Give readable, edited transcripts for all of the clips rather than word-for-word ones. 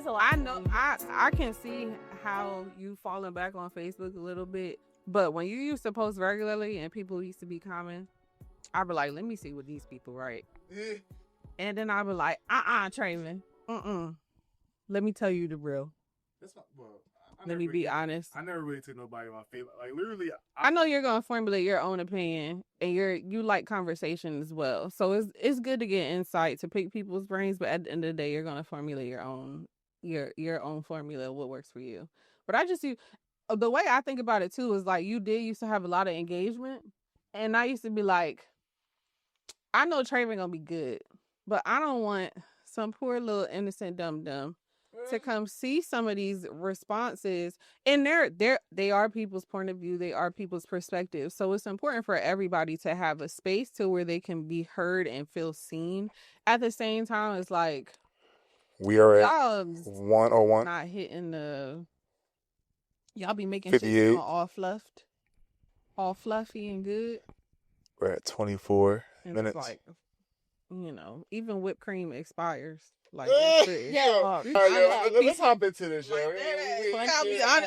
it's a lot. I know I can see how you falling back on Facebook a little bit, but when you used to post regularly and people used to be commenting, I'd be like, let me see what these people write. And then I'd be like, Traven, let me tell you the real. That's not, well, let me be honest. I never really took nobody on Facebook. Like literally, I know you're gonna formulate your own opinion, and you like conversation as well. So it's good to get insight to pick people's brains, but at the end of the day, you're gonna formulate your own formula of what works for you. But I just see the way I think about it too is like you did used to have a lot of engagement, and I used to be like, I know Traven gonna be good, but I don't want some poor little innocent dum to come see some of these responses, and they are people's point of view, they are people's perspective. So it's important for everybody to have a space to where they can be heard and feel seen. At the same time, it's like we are at 101. Not hitting the. Y'all be making 58. shit all fluffed, all fluffy and good. We're at 24 and minutes. It's like, even whipped cream expires. Like, let's hop into this, yo.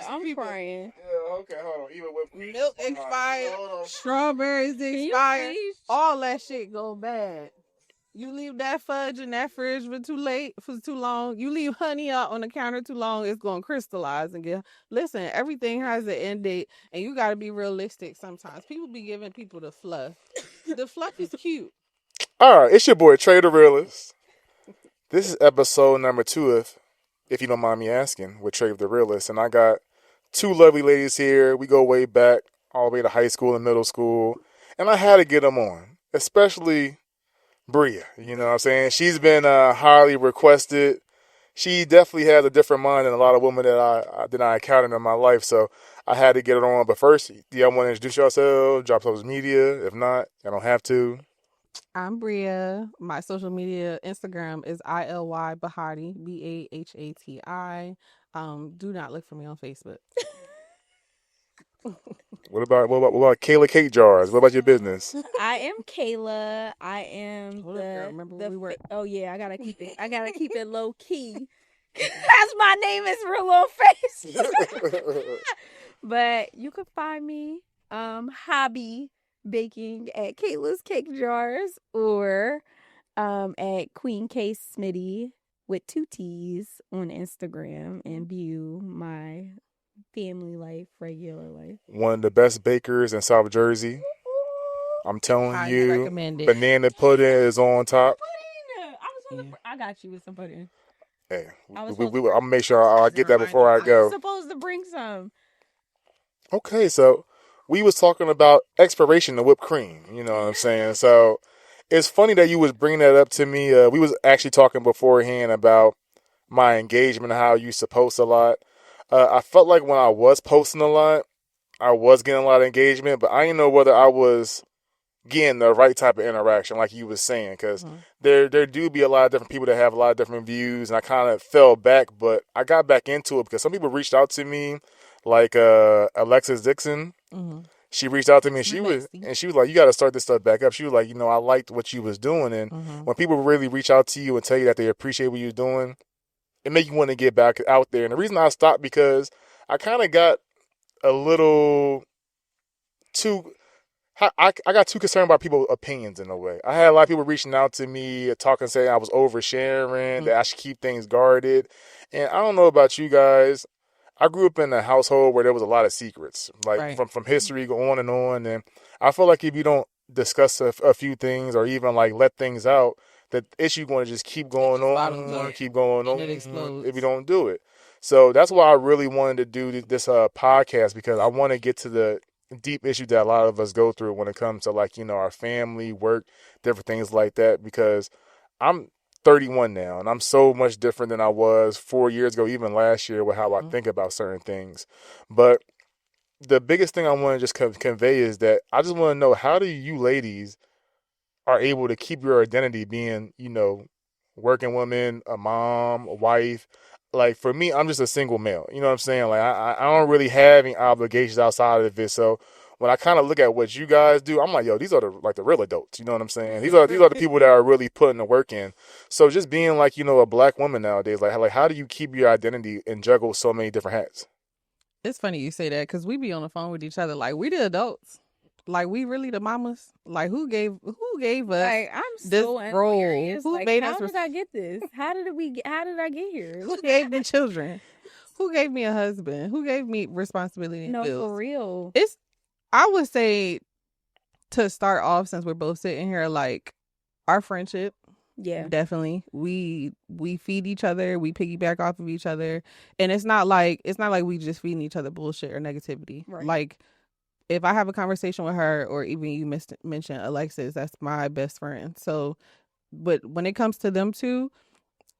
I'm crying. Yeah, okay, hold on. Even whipped cream. Milk expired, strawberries expired, all that shit go bad. You leave that fudge in that fridge for too long. You leave honey out on the counter too long, it's gonna crystallize and get. Listen, everything has an end date, and you gotta be realistic. Sometimes people be giving people the fluff. The fluff is cute. All right, it's your boy Trey the Realist. This is episode number 2, if you don't mind me asking, with Trey the Realist, and I got 2 lovely ladies here. We go way back, all the way to high school and middle school, and I had to get them on, especially Bria. You know what I'm saying? She's been highly requested. She definitely has a different mind than a lot of women that I encountered in my life, so I had to get her on. But first, do y'all want to introduce yourself, drop social media? If not, I don't have to. I'm Bria. My social media Instagram is ILY Bahati, BAHATI. Do not look for me on Facebook. What about Kayla Cake Jars? What about your business? I am Kayla. I am oh yeah, I gotta keep it low key. That's my name is real on Facebook. But you can find me hobby baking at Kayla's Cake Jars or at Queen K Smitty with 2 T's on Instagram and view my family life, regular life. One of the best bakers in South Jersey. I'm telling you, banana pudding is on top. I got you with some pudding. Hey, I'll make sure I get that before I go. I was supposed to bring some. Okay, so we was talking about expiration of whipped cream. You know what I'm saying? So it's funny that you was bringing that up to me. We was actually talking beforehand about my engagement and how you used to post a lot. I felt like when I was posting a lot, I was getting a lot of engagement, but I didn't know whether I was getting the right type of interaction, like you was saying, because there do be a lot of different people that have a lot of different views, and I kind of fell back, but I got back into it because some people reached out to me, like Alexis Dixon. Mm-hmm. She reached out to me, and she was like, "You got to start this stuff back up." She was like, "I liked what you was doing," and when people really reach out to you and tell you that they appreciate what you're doing, it make you want to get back out there. And the reason I stopped because I kind of got a little too. I got too concerned about people's opinions in a way. I had a lot of people reaching out to me, talking, saying I was oversharing, that I should keep things guarded. And I don't know about you guys. I grew up in a household where there was a lot of secrets, like from history go on. And I feel like if you don't discuss a few things or even like let things out, the issue going to just keep going on, keep going on if you don't do it. So that's why I really wanted to do this podcast, because I want to get to the deep issue that a lot of us go through when it comes to our family, work, different things like that, because I'm 31 now and I'm so much different than I was 4 years ago, even last year, with how I think about certain things. But the biggest thing I want to just convey is that I just want to know, how do you ladies are able to keep your identity being, working woman, a mom, a wife? Like, for me, I'm just a single male. You know what I'm saying? Like, I don't really have any obligations outside of it. So when I kind of look at what you guys do, I'm like, yo, these are the real adults. You know what I'm saying? These are the people that are really putting the work in. So just being like, a black woman nowadays, like how do you keep your identity and juggle so many different hats? It's funny you say that because we be on the phone with each other like we the adults. Like we really the mamas. Like who gave us like, I'm this so role? Who like, made how us? did I get this? How did I get here? Who gave the children? Who gave me a husband? Who gave me responsibility and No, bills? for real. I would say, to start off, since we're both sitting here, like our friendship. Yeah, definitely. We feed each other. We piggyback off of each other, and it's not like we just feeding each other bullshit or negativity. right. Like if I have a conversation with her, or even you mentioned Alexis, that's my best friend. So, but when it comes to them two,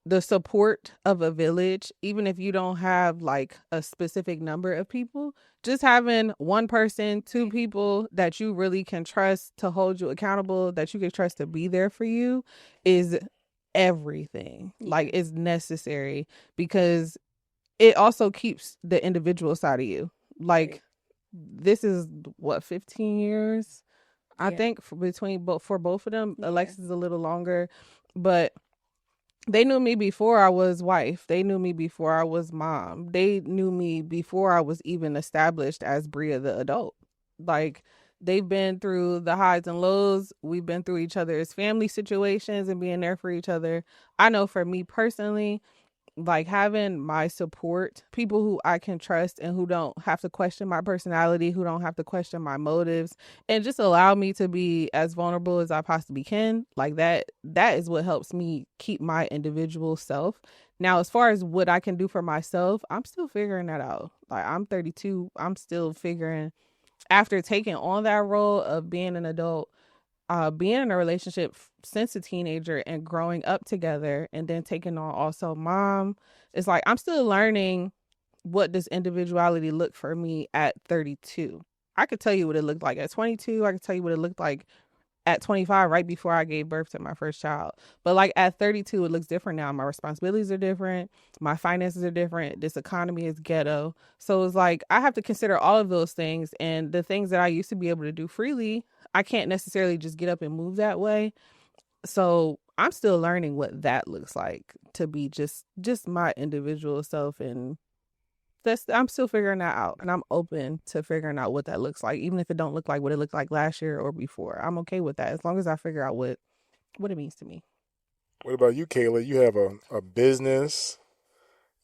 the support of a village, even if you don't have like a specific number of people, just having one person, two people that you really can trust to hold you accountable, that you can trust to be there for you, is everything. Yeah. Like it's necessary, because it also keeps the individual side of you. Like Right. this is what, 15 years I Yeah. think for both of them. Yeah. Alexis is a little longer, but they knew me before I was wife. They knew me before I was mom. They knew me before I was even established as Bria the adult. Like they've been through the highs and lows. We've been through each other's family situations and being there for each other. I know for me personally, like having my support, people who I can trust and who don't have to question my personality, who don't have to question my motives, and just allow me to be as vulnerable as I possibly can. Like that is what helps me keep my individual self. Now, as far as what I can do for myself, I'm still figuring that out. Like I'm 32, I'm still figuring, after taking on that role of being an adult, being in a relationship since a teenager and growing up together, and then taking on also mom. It's like I'm still learning what does individuality look for me at 32. I could tell you what it looked like at 22. I could tell you what it looked like at 25, right before I gave birth to my first child. But like at 32, it looks different now. My responsibilities are different. My finances are different. This economy is ghetto. So it's like I have to consider all of those things, and the things that I used to be able to do freely, I can't necessarily just get up and move that way. So I'm still learning what that looks like, to be just my individual self, and I'm still figuring that out, and I'm open to figuring out what that looks like, even if it don't look like what it looked like last year or before. I'm okay with that as long as I figure out what it means to me. What about you, Kayla? You have a business.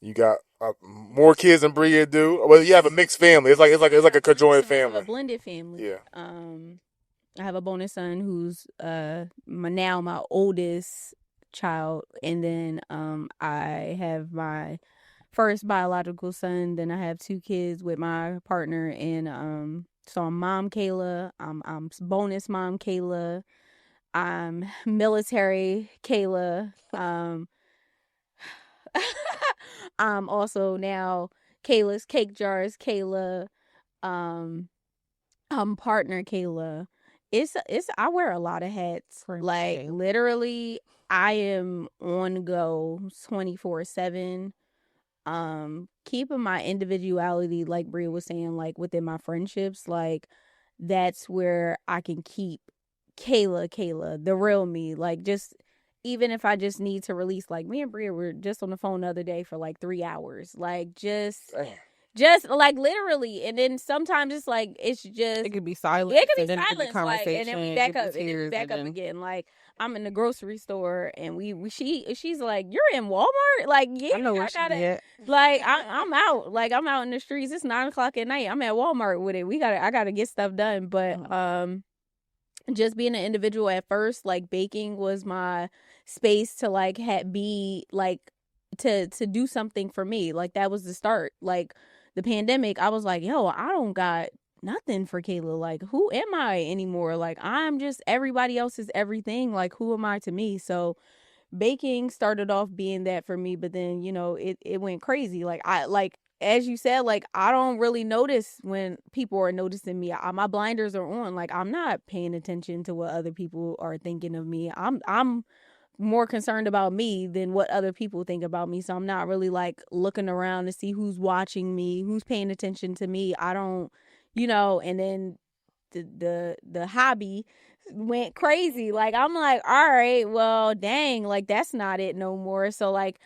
You got more kids than Bria do. Well, you have a mixed family. It's like a conjoined family. A blended family. Yeah. I have a bonus son who's my oldest child, and then I have my first biological son. Then I have two kids with my partner, and so I'm mom Kayla. I'm bonus mom Kayla. I'm military Kayla. I'm also now Kayla's cake jars Kayla. Um, I'm partner Kayla. It's I wear a lot of hats. Like literally, I am on go 24/7. Keeping my individuality, like Bria was saying, like within my friendships, like that's where I can keep Kayla, the real me. Like just even if I just need to release, like me and Bria were just on the phone the other day for like 3 hours. Like just like literally, and then sometimes it's like it's just it could be silent. It could be silence, like, and then we back up, and then back up again. Like I'm in the grocery store, and she's like, "You're in Walmart?" Like, yeah, I know where gotta, like I'm out, like I'm out in the streets. It's 9:00 at night. I'm at Walmart with it. I gotta get stuff done, but just being an individual at first, like baking was my space to like be like to do something for me. Like that was the start. Like the pandemic, I was like, yo, I don't got nothing for Kayla. Like, who am I anymore? Like, I'm just everybody else's everything. Like, who am I to me? So baking started off being that for me, but then, it went crazy. Like as you said, like I don't really notice when people are noticing me. My blinders are on. Like I'm not paying attention to what other people are thinking of me. I'm more concerned about me than what other people think about me. So I'm not really like looking around to see who's watching me, who's paying attention to me. I don't, and then the hobby went crazy. Like, I'm like, all right, well, dang, like that's not it no more. So like,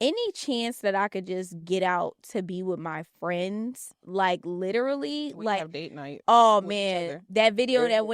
any chance that I could just get out to be with my friends, like literally, like have date night. Oh man, that video that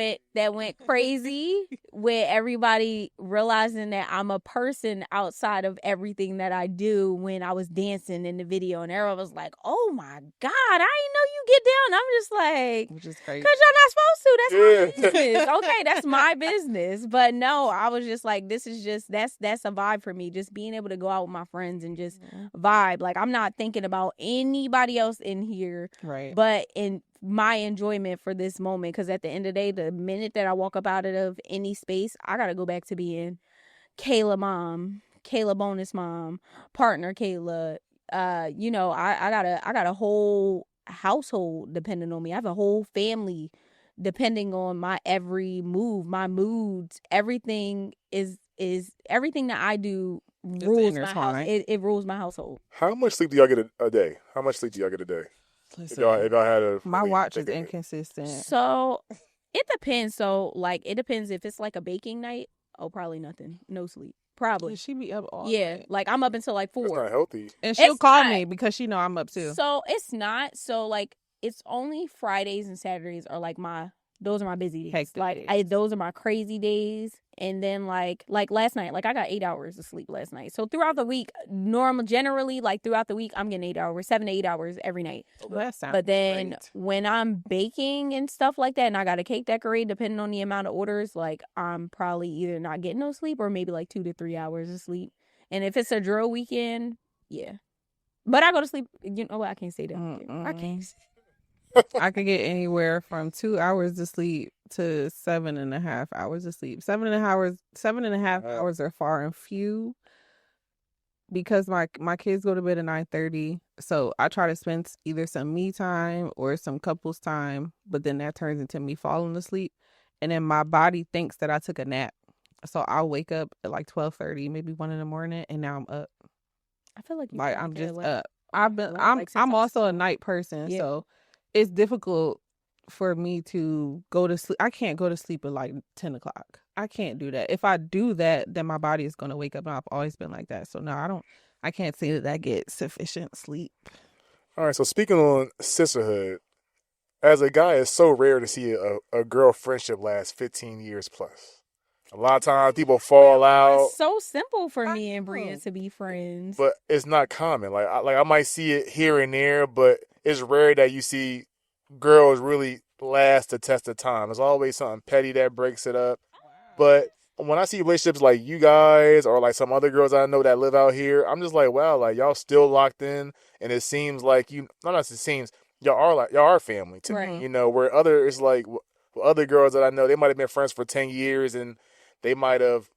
went crazy with everybody realizing that I'm a person outside of everything that I do when I was dancing in the video, and everyone was like, "Oh my god, I didn't know you get down." I'm just like, which is crazy, because y'all not supposed to. That's my business. Okay, that's my business. But no, I was just like, this is just that's a vibe for me. Just being able to go out with my friends and just vibe. Like, I'm not thinking about anybody else in here, right? But in my enjoyment for this moment, because at the end of the day, the minute that I walk up out of any space, I gotta go back to being Kayla mom, Kayla bonus mom, partner Kayla. You know, I got a whole household depending on me. I have a whole family depending on my every move, my moods. Everything is everything that I do rules my house. It rules my household. How much sleep do y'all get a day? How much sleep do y'all get a day? If y'all had my watch is inconsistent. So it depends. So like, it depends if it's like a baking night. Oh, probably nothing. No sleep. Probably. She be up all night. Like I'm up until like 4. That's not healthy. And she'll call me because she know I'm up too. So it's not. So like, it's only Fridays and Saturdays are like those are my busy days. Hectic like days. Those are my crazy days. And then like last night, like I got 8 hours of sleep last night. So throughout the week, generally like throughout the week, I'm getting 8 hours, 7 to 8 hours every night. But then great. when I'm baking and stuff like that, and I got a cake decorate, depending on the amount of orders, like I'm probably either not getting no sleep or maybe like 2 to 3 hours of sleep. And if it's a drill weekend, yeah. But I go to sleep. You know what? I can't say that. I can't. I could get anywhere from 2 hours of sleep to 7.5 hours of sleep. 7.5 hours are far and few because my kids go to bed at 9:30. So I try to spend either some me time or some couples time, but then that turns into me falling asleep, and then my body thinks that I took a nap. So I'll wake up at like 12:30, maybe 1 in the morning, and now I'm up. I feel like I'm just up. I'm also a night person, so it's difficult for me to go to sleep. I can't go to sleep at like 10 o'clock. I can't do that. If I do that, then my body is going to wake up, and I've always been like that. So no, I can't say that I get sufficient sleep. All right, so speaking on sisterhood, as a guy, it's so rare to see a girl friendship last 15 years plus. A lot of times people fall out. It's so simple for me and Bria to be friends. But it's not common. Like I might see it here and there, but it's rare that you see girls really last the test of time. There's always something petty that breaks it up. But when I see relationships like you guys or like some other girls I know that live out here, I'm just like, wow, like y'all still locked in, and it seems like y'all are family to me. You know, where other girls that I know, they might have been friends for 10 years and they might have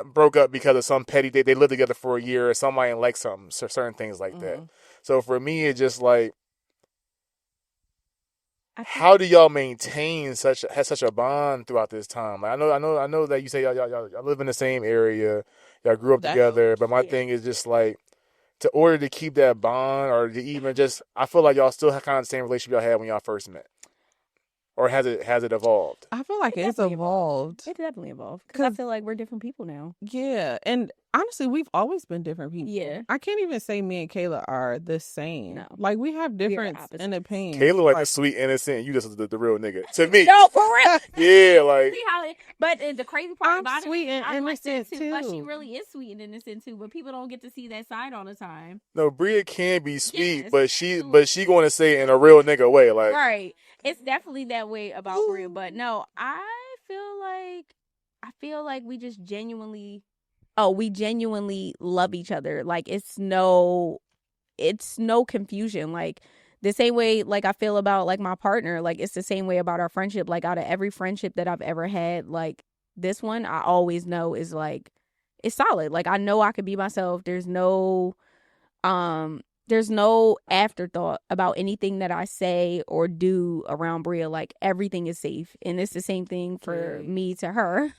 broke up because of some petty. They lived together for a year or somebody didn't like something, certain things like that. So for me, it's just like, how do y'all maintain such a bond throughout this time? Like, I know that you say y'all live in the same area, y'all grew up together, but my thing is just like, to order to keep that bond, or to even just, I feel like y'all still have kind of the same relationship y'all had when y'all first met. Or has it evolved? I feel like it's evolved. It definitely evolved. Because I feel like we're different people now. Yeah. And honestly, we've always been different people. Yeah. I can't even say me and Kayla are the same. No. Like, we have difference in opinions. Kayla like a sweet, innocent. You just the real nigga. To me. No, for real. Yeah, like. But the crazy part about I'm sweet and innocent too. But she really is sweet and innocent too. But people don't get to see that side all the time. No, Bria can be sweet, but she going to say it in a real nigga way, like. Right. It's definitely that way about Bria. But no, I feel like we just genuinely love each other. Like, it's no confusion. Like, the same way like I feel about like my partner, like it's the same way about our friendship. Like, out of every friendship that I've ever had, like this one I always know is like, it's solid. Like, I know I could be myself. There's no afterthought about anything that I say or do around Bria. Like, everything is safe. And it's the same thing for me to her.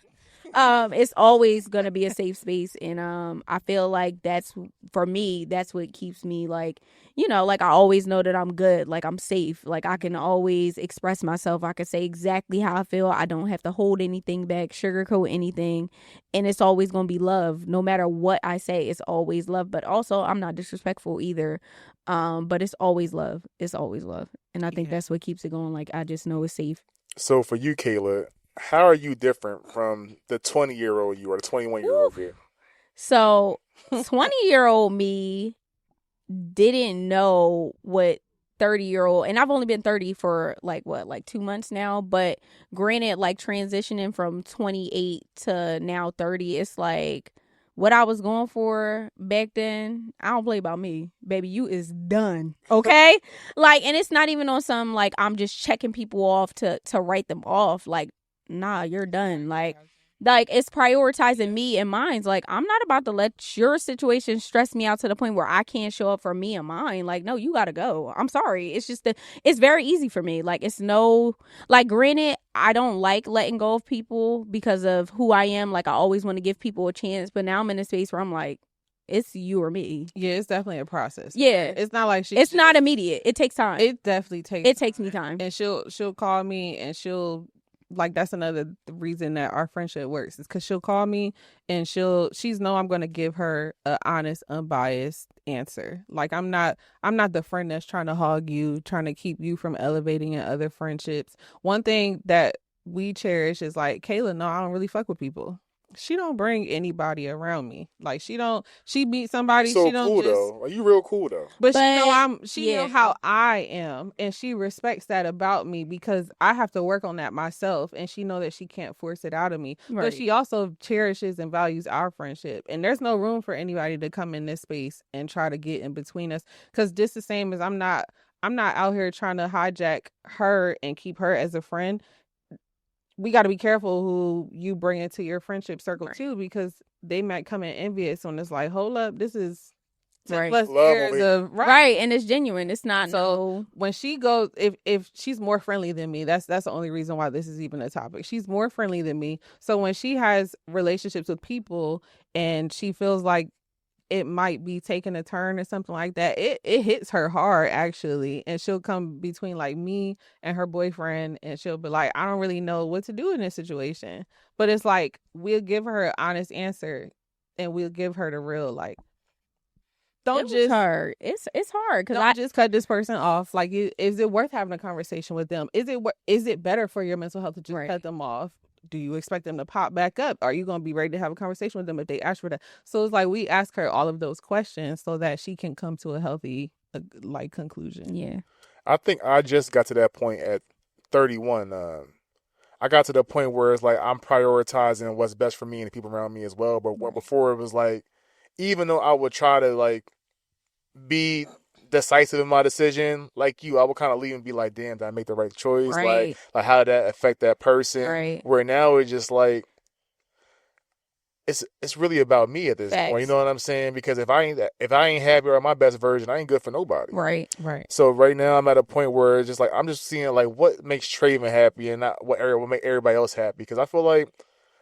It's always gonna be a safe space, and I feel like that's for me. That's what keeps me like, like I always know that I'm good, like I'm safe, like I can always express myself. I can say exactly how I feel. I don't have to hold anything back, sugarcoat anything, and it's always gonna be love. No matter what I say, it's always love. But also, I'm not disrespectful either. But it's always love. It's always love, and I think that's what keeps it going. Like I just know it's safe. So for you, Kayla, how are you different from the 20-year-old you or the 21-year-old you? So 20-year-old me didn't know what 30-year-old, and I've only been 30 for like 2 months now, but granted, like transitioning from 28 to now 30, it's like what I was going for back then. I don't play about me, baby. You is done, okay? Like, and it's not even on some like I'm just checking people off to write them off. Like, nah, you're done. Like it's prioritizing me and mine's. Like I'm not about to let your situation stress me out to the point where I can't show up for me and mine. Like no, you gotta go. I'm sorry. It's just it's very easy for me. Like it's no, like granted, I don't like letting go of people because of who I am. Like I always want to give people a chance, but now I'm in a space where I'm like, it's you or me. Yeah, it's definitely a process. Yeah, it's not like it's not immediate. It takes time. It definitely takes me time. And she'll call me and she'll like that's another reason that our friendship works is because she'll call me and she's know I'm gonna give her an honest, unbiased answer. Like I'm not the friend that's trying to hog you, trying to keep you from elevating in other friendships. One thing that we cherish is like Kayla, no, I don't really fuck with people. She don't bring anybody around me. Like she meet somebody. So she don't cool just, though. Are you real cool though? But she know how I am, and she respects that about me because I have to work on that myself, and she know that she can't force it out of me. Right. But she also cherishes and values our friendship, and there's no room for anybody to come in this space and try to get in between us. Because just the same as I'm not out here trying to hijack her and keep her as a friend. We got to be careful who you bring into your friendship circle too, because they might come in envious when it's like, hold up, this is 10 plus years of right, and it's genuine. It's not so when she goes, if she's more friendly than me, that's the only reason why this is even a topic. She's more friendly than me, so when she has relationships with people and she feels like it might be taking a turn or something like that, it hits her hard actually, and she'll come between like me and her boyfriend, and she'll be like, I don't really know what to do in this situation, but it's like we'll give her an honest answer and we'll give her the real like, don't just hard. It's hard because I just cut this person off. Like, is it worth having a conversation with them? Is it better for your mental health to just cut them off? Do you expect them to pop back up? Are you going to be ready to have a conversation with them if they ask for that? So it's like we ask her all of those questions so that she can come to a healthy like conclusion. Yeah, I think I just got to that point at 31. I got to the point where it's like I'm prioritizing what's best for me and the people around me as well. But before it was like, even though I would try to like be decisive in my decision, like you, I would kind of leave and be like, damn, did I make the right choice? Right. Like how did that affect that person? Right. Where now it's just like it's really about me at this point. You know what I'm saying? Because if I ain't happy or my best version, I ain't good for nobody. Right. So right now I'm at a point where it's just like I'm just seeing like what makes Traven happy and not what make everybody else happy. Because I feel like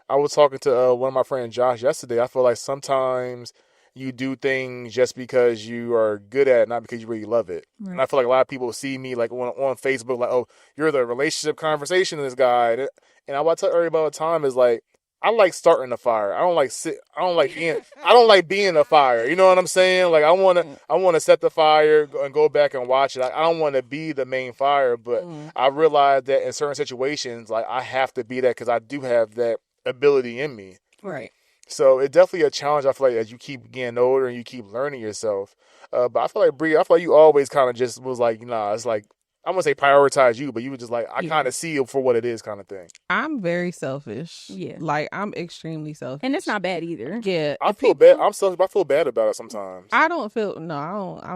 I was talking to one of my friends Josh yesterday. I feel like sometimes you do things just because you are good at it, not because you really love it. Right. And I feel like a lot of people see me like on Facebook, like, oh, you're the relationship conversationalist guy. And what I tell everybody all the time is like, I like starting the fire. I don't like being a fire. You know what I'm saying? Like I want to set the fire and go back and watch it. I don't want to be the main fire, but I realize that in certain situations, like I have to be that because I do have that ability in me. Right. So it's definitely a challenge, I feel like, as you keep getting older and you keep learning yourself. But I feel like, Bria, you always kind of just was like, it's like, I'm going to say prioritize you, but you were just like, I kind of see it for what it is kind of thing. I'm very selfish. Yeah. Like, I'm extremely selfish. And it's not bad either. Yeah. I feel bad. I'm selfish, but I feel bad about it sometimes. I don't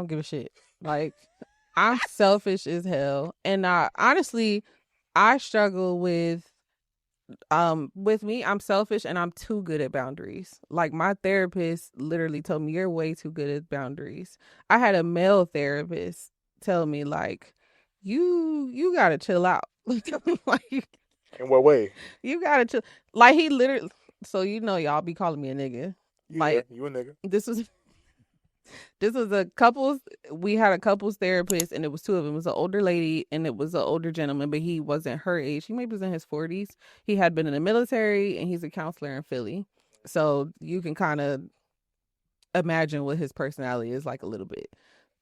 give a shit. Like, I'm selfish as hell. And honestly, I struggle with me, I'm selfish and I'm too good at boundaries. Like my therapist literally told me you're way too good at boundaries. I had a male therapist tell me like you gotta chill out. Like in what way? You gotta chill. Like he literally So y'all be calling me a nigga. Yeah, you a nigga. This was a couples. We had a couples therapist, and it was two of them. It was an older lady and it was an older gentleman, but he wasn't her age. He maybe was in his 40s. He had been in the military, and he's a counselor in Philly. So you can kind of imagine what his personality is like a little bit.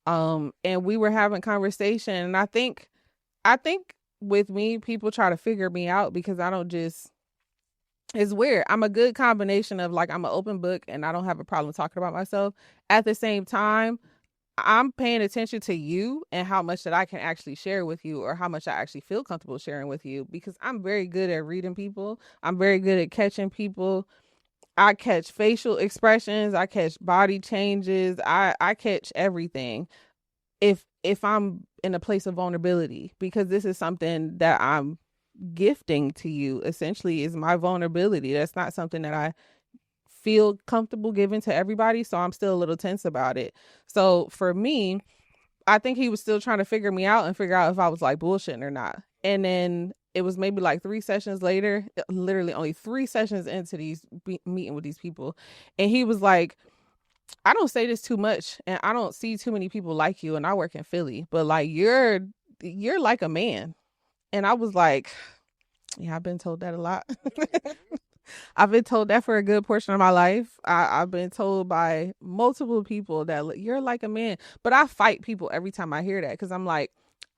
And we were having conversation, and I think with me, people try to figure me out because I don't just. It's weird. I'm a good combination of like I'm an open book and I don't have a problem talking about myself. At the same time, I'm paying attention to you and how much that I can actually share with you or how much I actually feel comfortable sharing with you because I'm very good at reading people. I'm very good at catching people. I catch facial expressions. I catch body changes. I catch everything if I'm in a place of vulnerability because this is something that I'm gifting to you essentially is my vulnerability. That's not something that I feel comfortable giving to everybody, so I'm still a little tense about it. So for me, I think he was still trying to figure me out and figure out if I was like bullshitting or not. And then it was maybe like 3 sessions later, literally only 3 sessions into these meeting with these people, and he was like, I don't say this too much and I don't see too many people like you, and I work in Philly, but like you're like a man. And I was like, yeah, I've been told that a lot. I've been told that for a good portion of my life. I've been told by multiple people that you're like a man. But I fight people every time I hear that because I'm like,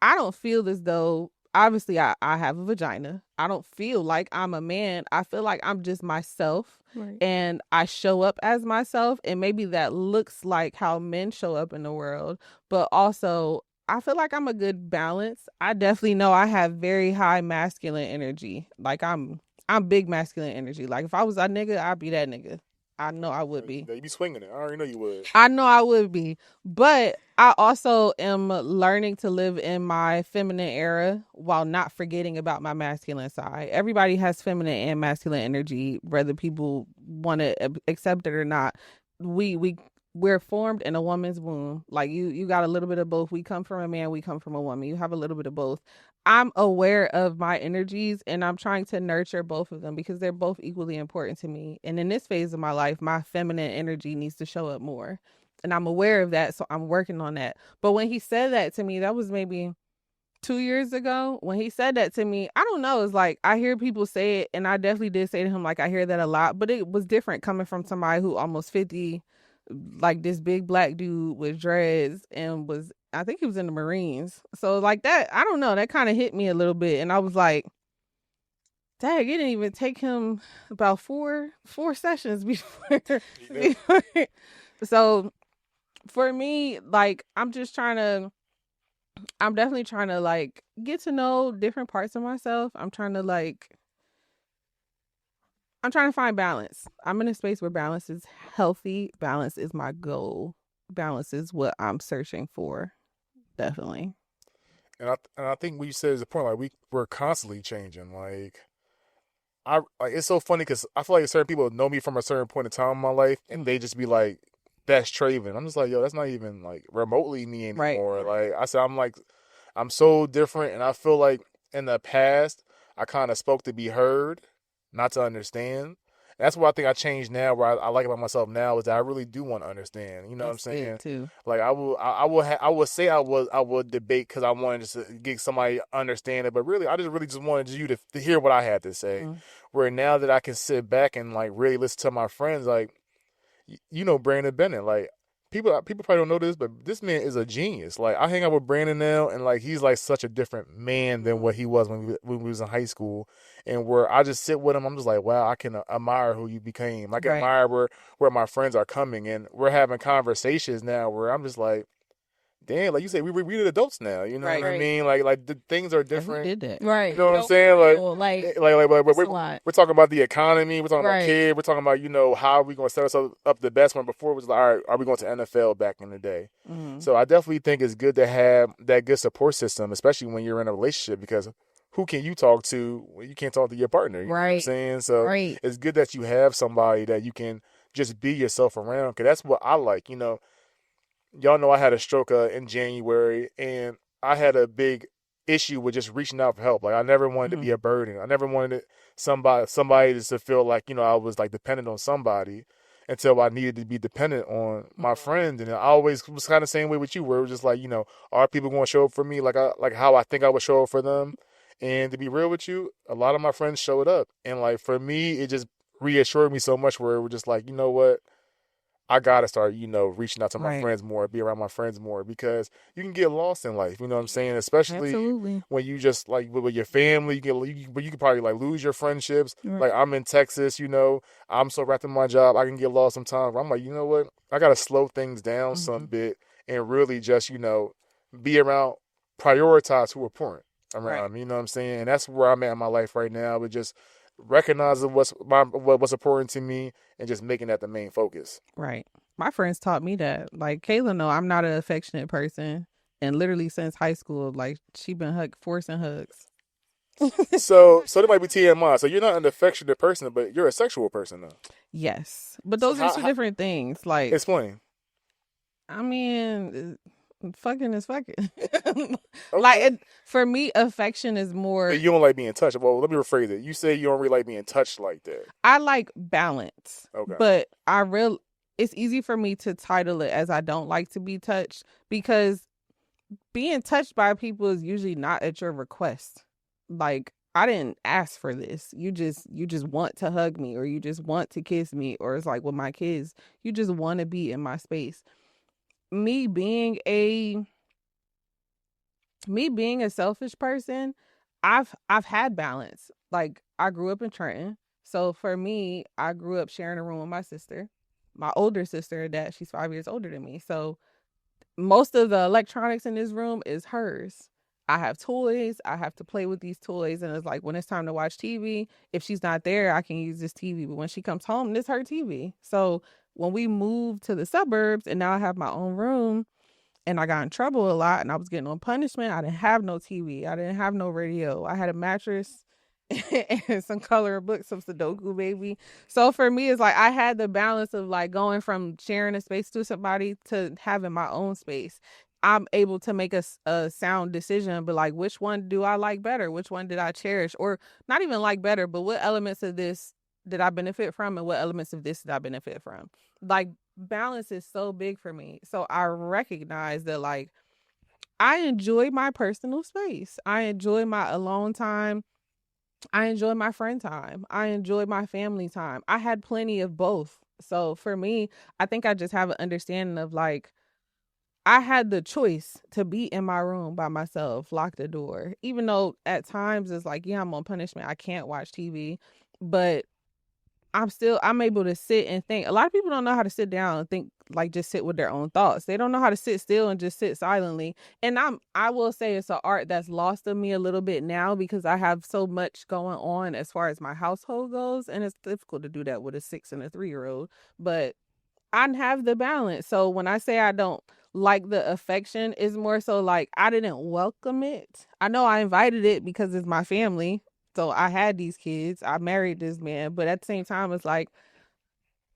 I don't feel as though, obviously, I have a vagina. I don't feel like I'm a man. I feel like I'm just myself. Right. And I show up as myself. And maybe that looks like how men show up in the world. But also, I feel like I'm a good balance. I definitely know I have very high masculine energy. Like I'm big masculine energy. Like if I was a nigga, I'd be that nigga. I know I would be. You'd be swinging it. I already know you would. I know I would be. But I also am learning to live in my feminine era while not forgetting about my masculine side. Everybody has feminine and masculine energy, whether people want to accept it or not. We're formed in a woman's womb. Like you got a little bit of both. We come from a man, we come from a woman. You have a little bit of both. I'm aware of my energies and I'm trying to nurture both of them because they're both equally important to me. And in this phase of my life, my feminine energy needs to show up more. And I'm aware of that, so I'm working on that. But when he said that to me, that was maybe 2 years ago. When he said that to me, I don't know. It's like I hear people say it, and I definitely did say to him, like, I hear that a lot. But it was different coming from somebody who almost 50, like this big black dude with dreads and I think he was in the Marines. So like that, I don't know, that kind of hit me a little bit. And I was like, dang, it didn't even take him about four sessions before. So for me, like, I'm definitely trying to like get to know different parts of myself. I'm trying to find balance. I'm in a space where balance is healthy. Balance is my goal. Balance is what I'm searching for. Definitely. And I think what you said is the point. Like we're constantly changing. Like it's so funny because I feel like certain people know me from a certain point in time in my life, and they just be like, "That's Traven." I'm just like, "Yo, that's not even like remotely me anymore." Right. Like I said, I'm so different, and I feel like in the past I kind of spoke to be heard, not to understand. That's what I think I changed now. Where I like about myself now is that I really do want to understand. You know what I'm saying? Too. Like I will say I would debate because I wanted just to get somebody to understand it, but really I just wanted you to hear what I had to say. Mm-hmm. Where now that I can sit back and like really listen to my friends, like you know Brandon Bennett, like people probably don't know this, but this man is a genius. Like I hang out with Brandon now, and like he's like such a different man than what he was when we was in high school. And where I just sit with him, I'm just like, wow, I can admire who you became. I can admire where my friends are coming, and we're having conversations now where I'm just like, damn, like you say, we're adults now. You know what I mean? Like the things are different. Who did that? Right. You know what I'm saying? We're talking about the economy. We're talking about kids. We're talking about how are we going to set ourselves up the best. When before it was like, all right, are we going to NFL back in the day? Mm-hmm. So I definitely think it's good to have that good support system, especially when you're in a relationship, because who can you talk to when you can't talk to your partner? You know what I'm saying? So it's good that you have somebody that you can just be yourself around, because that's what I like. Y'all know I had a stroke in January, and I had a big issue with just reaching out for help. Like I never wanted to be a burden. I never wanted somebody just to feel like, you know, I was like dependent on somebody until I needed to be dependent on my friends. And I always was kind of the same way with you, where it was just like, you know, are people going to show up for me like how I think I would show up for them? And to be real with you, a lot of my friends showed up. And like for me, it just reassured me so much where it was just like, you know what? I gotta start, you know, reaching out to my friends more, be around my friends more, because you can get lost in life. You know what I'm saying? Especially when you just like with your family, but you can probably like lose your friendships. Right. Like I'm in Texas, you know, I'm so wrapped in my job, I can get lost sometimes. I'm like, you know what? I gotta slow things down some bit and really just, you know, be around, prioritize who are important around me. You know what I'm saying? And that's where I'm at in my life right now. But just recognizing what's important to me and just making that the main focus. Right. My friends taught me that. Like Kayla, no, I'm not an affectionate person, and literally since high school, like she been forcing hugs. So there might be TMI. So you're not an affectionate person, but you're a sexual person, though. Yes, but those are two different things. Like, explain. I mean, fucking is fucking. Okay. Like for me, affection is more. But you don't like being touched. Well, let me rephrase it. You say you don't really like being touched like that. I like balance. Okay. But it's easy for me to title it as I don't like to be touched, because being touched by people is usually not at your request. Like, I didn't ask for this. You just want to hug me, or you just want to kiss me, or it's like with my kids, you just want to be in my space. Me being a selfish person, I've had balance. Like, I grew up in Trenton. So for me, I grew up sharing a room with my sister, my older sister, that she's 5 years older than me. So most of the electronics in this room is hers. I have toys. I have to play with these toys. And it's like, when it's time to watch TV, if she's not there, I can use this TV. But when she comes home, this is her TV. So when we moved to the suburbs and now I have my own room, and I got in trouble a lot and I was getting on punishment, I didn't have no TV. I didn't have no radio. I had a mattress and some coloring books, some Sudoku, baby. So for me, it's like I had the balance of like going from sharing a space to somebody to having my own space. I'm able to make a sound decision, but like, which one do I like better? Which one did I cherish? Or not even like better, but what elements of this did I benefit from, and what elements of this did I benefit from? Like, balance is so big for me. So I recognize that, like, I enjoy my personal space. I enjoy my alone time. I enjoy my friend time. I enjoy my family time. I had plenty of both. So for me, I think I just have an understanding of like, I had the choice to be in my room by myself, lock the door, even though at times it's like, yeah, I'm on punishment. I can't watch TV, but I'm able to sit and think. A lot of people don't know how to sit down and think, like just sit with their own thoughts. They don't know how to sit still and just sit silently. And I will say it's an art that's lost on me a little bit now, because I have so much going on as far as my household goes. And it's difficult to do that with a 6 and a 3-year-old, but I have the balance. So when I say I don't like the affection, it's more so like I didn't welcome it. I know I invited it because it's my family. So I had these kids, I married this man, but at the same time, it's like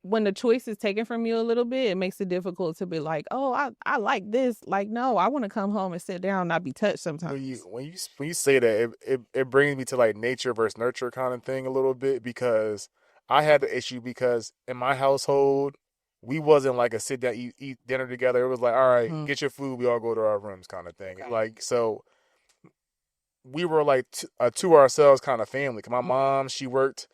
when the choice is taken from you a little bit, it makes it difficult to be like, oh, I like this. Like, no, I want to come home and sit down and not be touched sometimes. When you say that, it brings me to like nature versus nurture kind of thing a little bit, because I had the issue because in my household, we wasn't like a sit down, eat dinner together. It was like, all right, get your food, we all go to our rooms kind of thing. Okay. Like, so we were like to ourselves kind of family. Cause my mom, she worked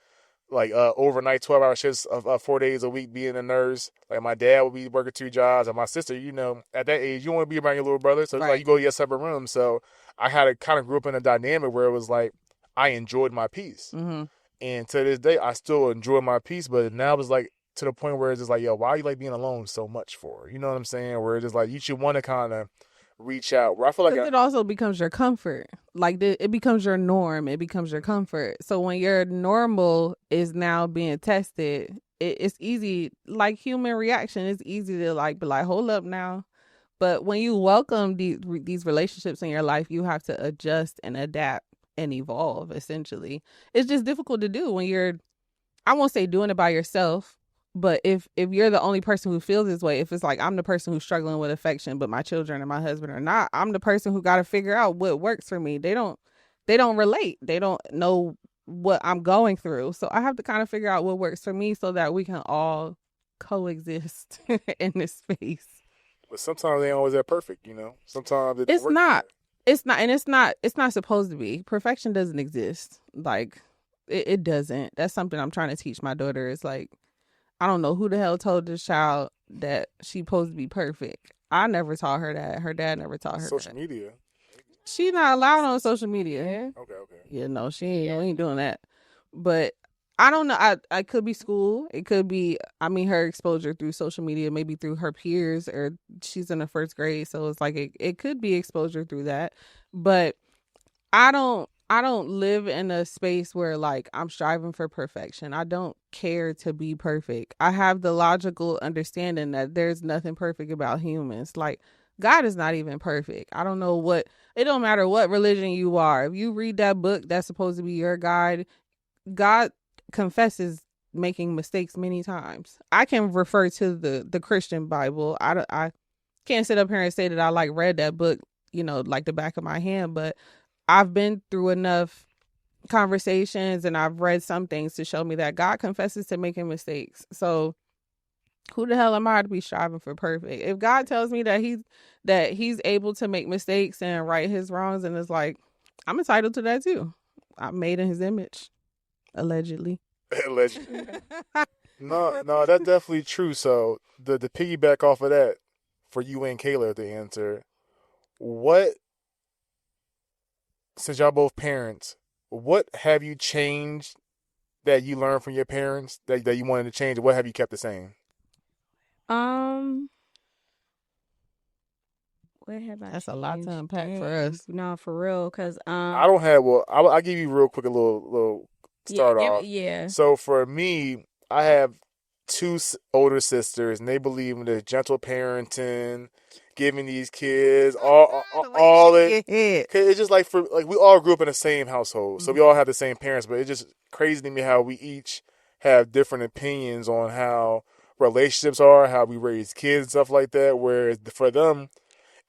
like overnight 12-hour shifts of 4 days a week being a nurse. Like my dad would be working 2 jobs, and my sister, you know, at that age, you want to be around your little brother. So it's like you go to your separate rooms. So I had to kind of grew up in a dynamic where it was like I enjoyed my peace. Mm-hmm. And to this day, I still enjoy my peace. But now it's like to the point where it's just like, yo, why are you like being alone so much for? You know what I'm saying? Where it's just like you should want to kind of reach out. Where I feel like it also becomes your comfort. Like it becomes your norm. It becomes your comfort. So when your normal is now being tested, it's easy. Like human reaction, it's easy to like be like, hold up now. But when you welcome these relationships in your life, you have to adjust and adapt and evolve. Essentially, it's just difficult to do when you're, I won't say doing it by yourself, but if you're the only person who feels this way, if it's like I'm the person who's struggling with affection, but my children and my husband are not, I'm the person who got to figure out what works for me. They don't relate. They don't know what I'm going through. So I have to kind of figure out what works for me so that we can all coexist in this space. But sometimes they ain't always that perfect, Sometimes it It's works not. like It's not, and it's not supposed to be. Perfection doesn't exist. Like it doesn't. That's something I'm trying to teach my daughter. It's like, I don't know who the hell told this child that she's supposed to be perfect. I never taught her that. Her dad never taught her social that. media. She's not allowed on social media. Yeah. Okay. Yeah, no, she ain't doing that. But I don't know. I could be school. It could be, her exposure through social media, maybe through her peers, or she's in the first grade. So it's like, it could be exposure through that. But I don't live in a space where like I'm striving for perfection. I don't care to be perfect. I have the logical understanding that there's nothing perfect about humans. Like, God is not even perfect. I don't know it don't matter what religion you are. If you read that book that's supposed to be your guide, God confesses making mistakes many times. I can refer to the Christian Bible. I can't sit up here and say that I like read that book, like the back of my hand, but I've been through enough conversations and I've read some things to show me that God confesses to making mistakes. So who the hell am I to be striving for perfect? If God tells me that he's able to make mistakes and right his wrongs, and it's like, I'm entitled to that too. I'm made in his image, allegedly. Allegedly. No, that's definitely true. So the piggyback off of that, for you and Kayla to answer, since y'all both parents, what have you changed that you learned from your parents that you wanted to change? What have you kept the same? What have I? That's a lot to unpack for us. No, for real, because I don't have. Well, I'll give you real quick a little start off. Yeah. So for me, I have two older sisters, and they believe in this gentle parenting, giving these kids all it. It's just like we all grew up in the same household, so we all have the same parents. But it's just crazy to me how we each have different opinions on how relationships are, how we raise kids, and stuff like that. Whereas for them,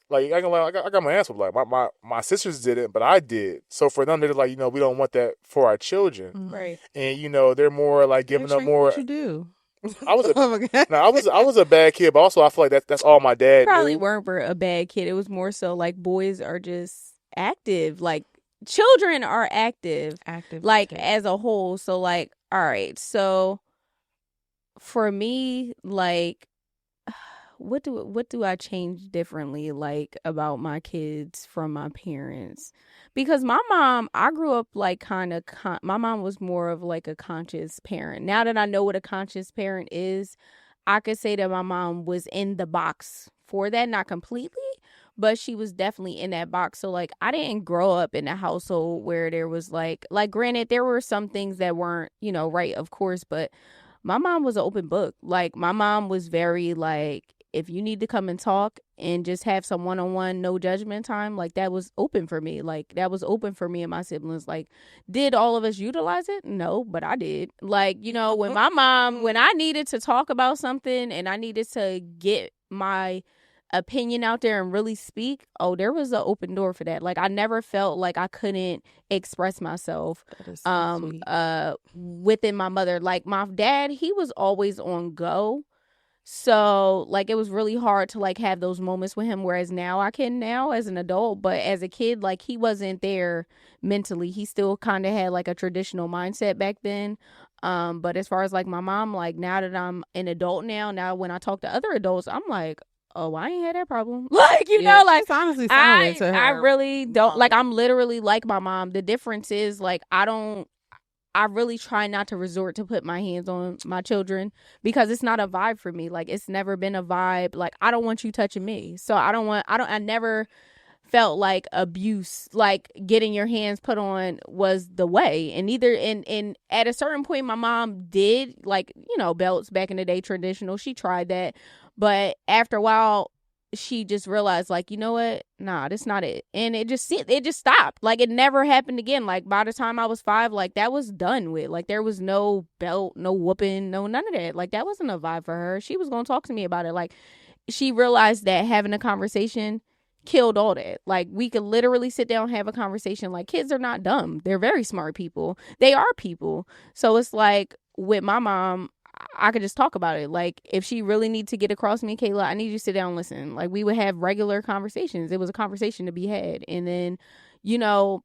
like I got my ass whooped. Like my sisters did it, but I did. So for them, they're like, we don't want that for our children, right? And they're more like giving up more. What you do? I was a bad kid, but also I feel like that's all my dad Probably knew. weren't a bad kid. It was more so like boys are just active. Like children are active, like as a whole. So like, all right. So for me, like, what do I change differently, like about my kids from my parents? Because my mom, I grew up like my mom was more of like a conscious parent. Now that I know what a conscious parent is, I could say that my mom was in the box for that, not completely, but she was definitely in that box. So like I didn't grow up in a household where there was like granted there were some things that weren't, right, of course, but my mom was an open book. Like my mom was very like, if you need to come and talk and just have some one-on-one, no judgment time, like that was open for me. Like that was open for me and my siblings. Like, did all of us utilize it? No, but I did. Like, when my mom, when I needed to talk about something and I needed to get my opinion out there and really speak, there was an open door for that. Like I never felt like I couldn't express myself within my mother. Like my dad, he was always on go. So like it was really hard to like have those moments with him, whereas now I can now as an adult, but as a kid, like he wasn't there mentally. He still kind of had like a traditional mindset back then. But as far as like my mom, like now that I'm an adult now when I talk to other adults, I'm like, oh, I ain't had that problem. Like, like it's honestly similar to her. I really don't. Like I'm literally like my mom. The difference is like I really try not to resort to put my hands on my children because it's not a vibe for me. Like it's never been a vibe. Like I don't want you touching me. So I never felt like abuse, like getting your hands put on was the way. And and at a certain point my mom did like, belts back in the day, traditional. She tried that. But after a while, she just realized like, you know what? Nah, that's not it. And it just stopped. Like it never happened again. Like by the time I was 5, like that was done with. Like there was no belt, no whooping, no none of that. Like that wasn't a vibe for her. She was going to talk to me about it. Like she realized that having a conversation killed all that. Like, we could literally sit down and have a conversation. Like, kids are not dumb. They're very smart people. They are people. So it's like, with my mom, I could just talk about it. Like, if she really needs to get across me, Kayla, I need you to sit down and listen. Like, we would have regular conversations. It was a conversation to be had. And then, you know,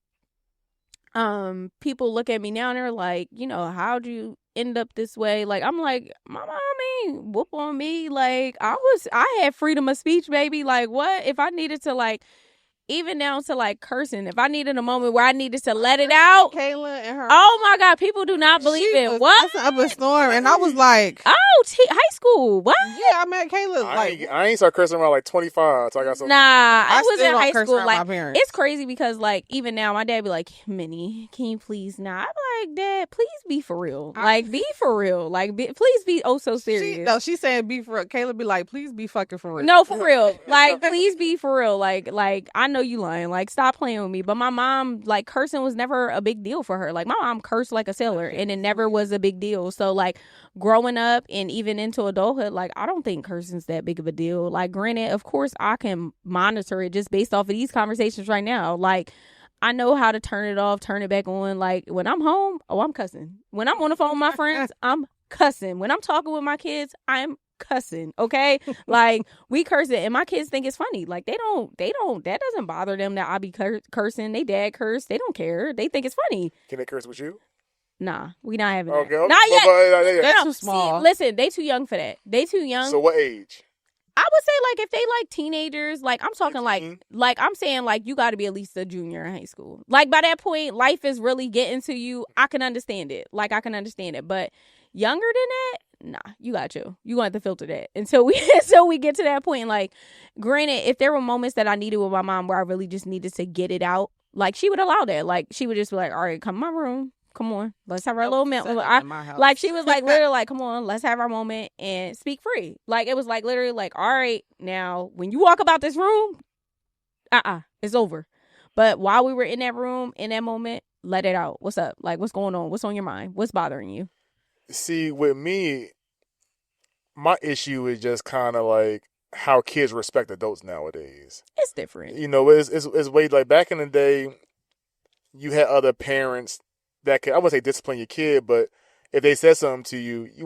people look at me now and they're like, you know, how'd you end up this way? Like, I'm like, my mom ain't whoop on me. Like, I had freedom of speech, baby. Like, what if I needed to, like, even down to like cursing, if I needed a moment where I needed to let it out, Kayla and her, oh my God, people do not believe it. What? Up a storm, and I was like, oh, high school, what? Yeah, I met Kayla. I ain't start cursing around like 25. So I got some. Nah, I was in high school. Like, it's crazy because like even now, my dad be like, Minnie, can you please not? I'm like, Dad, please be for real. Like, be for real. Like, please be oh so serious. She's saying be for real. Kayla be like, please be fucking for real. No, for real. Like, please be for real. Like I know you lying. Like, stop playing with me. But my mom, like, cursing was never a big deal for her. Like, my mom cursed like a sailor, and it never was a big deal. So, like, growing up and even into adulthood, like, I don't think cursing's that big of a deal. Like, granted, of course, I can monitor it just based off of these conversations right now. Like, I know how to turn it off, turn it back on. Like, when I'm home, I'm cussing. When I'm on the phone with my friends, I'm cussing. When I'm talking with my kids, I'm cussing, okay? Like, we curse it, and my kids think it's funny. Like, they don't that doesn't bother them that I be cursing. They dad curse. They don't care. They think it's funny. Can they curse with you? Nah, we not having okay, that. Not yet. They're too small. See, listen, they too young for that. They too young. So what age? I would say, like, if they like teenagers, like, I'm talking 15? like I'm saying, like, you got to be at least a junior in high school. Like, by that point, life is really getting to you. I can understand it. Like, I can understand it. But younger than that, nah, you got you. You gonna have to filter that until we get to that point. Like, granted, if there were moments that I needed with my mom where I really just needed to get it out, like, she would allow that. Like, she would just be like, all right, come in my room. Come on, let's have our little moment. Like, she was like, literally, like, come on, let's have our moment and speak free. Like, it was like literally like, all right, now when you walk about this room, it's over. But while we were in that room, in that moment, let it out. What's up? Like, what's going on? What's on your mind? What's bothering you? See, with me, my issue is just kind of like how kids respect adults nowadays. It's different. You know, it's way like back in the day, you had other parents that could, I wouldn't say discipline your kid, but if they said something to you, you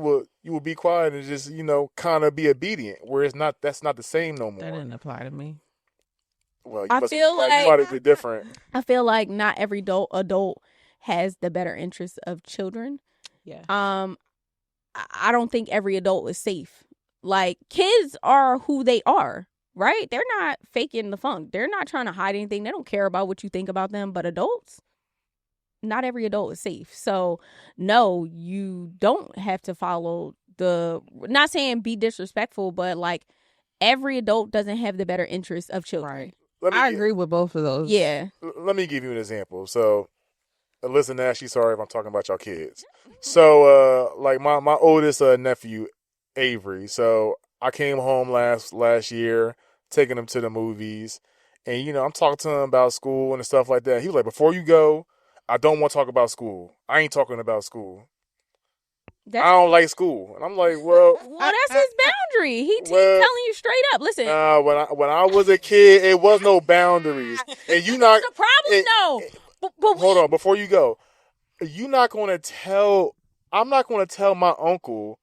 would be quiet and just, you know, kind of be obedient. Where that's not the same no more. That didn't apply to me. Well, I feel like you might be different. I feel like not every adult has the better interests of children. Yeah. I don't think every adult is safe. Like, kids are who they are, right? They're not faking the funk. They're not trying to hide anything. They don't care about what you think about them. But adults, not every adult is safe. So, no, you don't have to follow not saying be disrespectful, but like, every adult doesn't have the better interest of children. Right. I agree with both of those. Yeah. Let me give you an example. So, listen, Ashley, sorry if I'm talking about y'all kids. So, like my oldest nephew, Avery. So I came home last year, taking him to the movies, and you know I'm talking to him about school and stuff like that. He was like, "Before you go, I don't want to talk about school. I ain't talking about school. I don't like school." And I'm like, "Well, that's his boundary. He's telling you straight up. Listen, when I was a kid, it was no boundaries, and you not the problem. No, but hold on, before you go, you're not going to tell. I'm not going to tell my uncle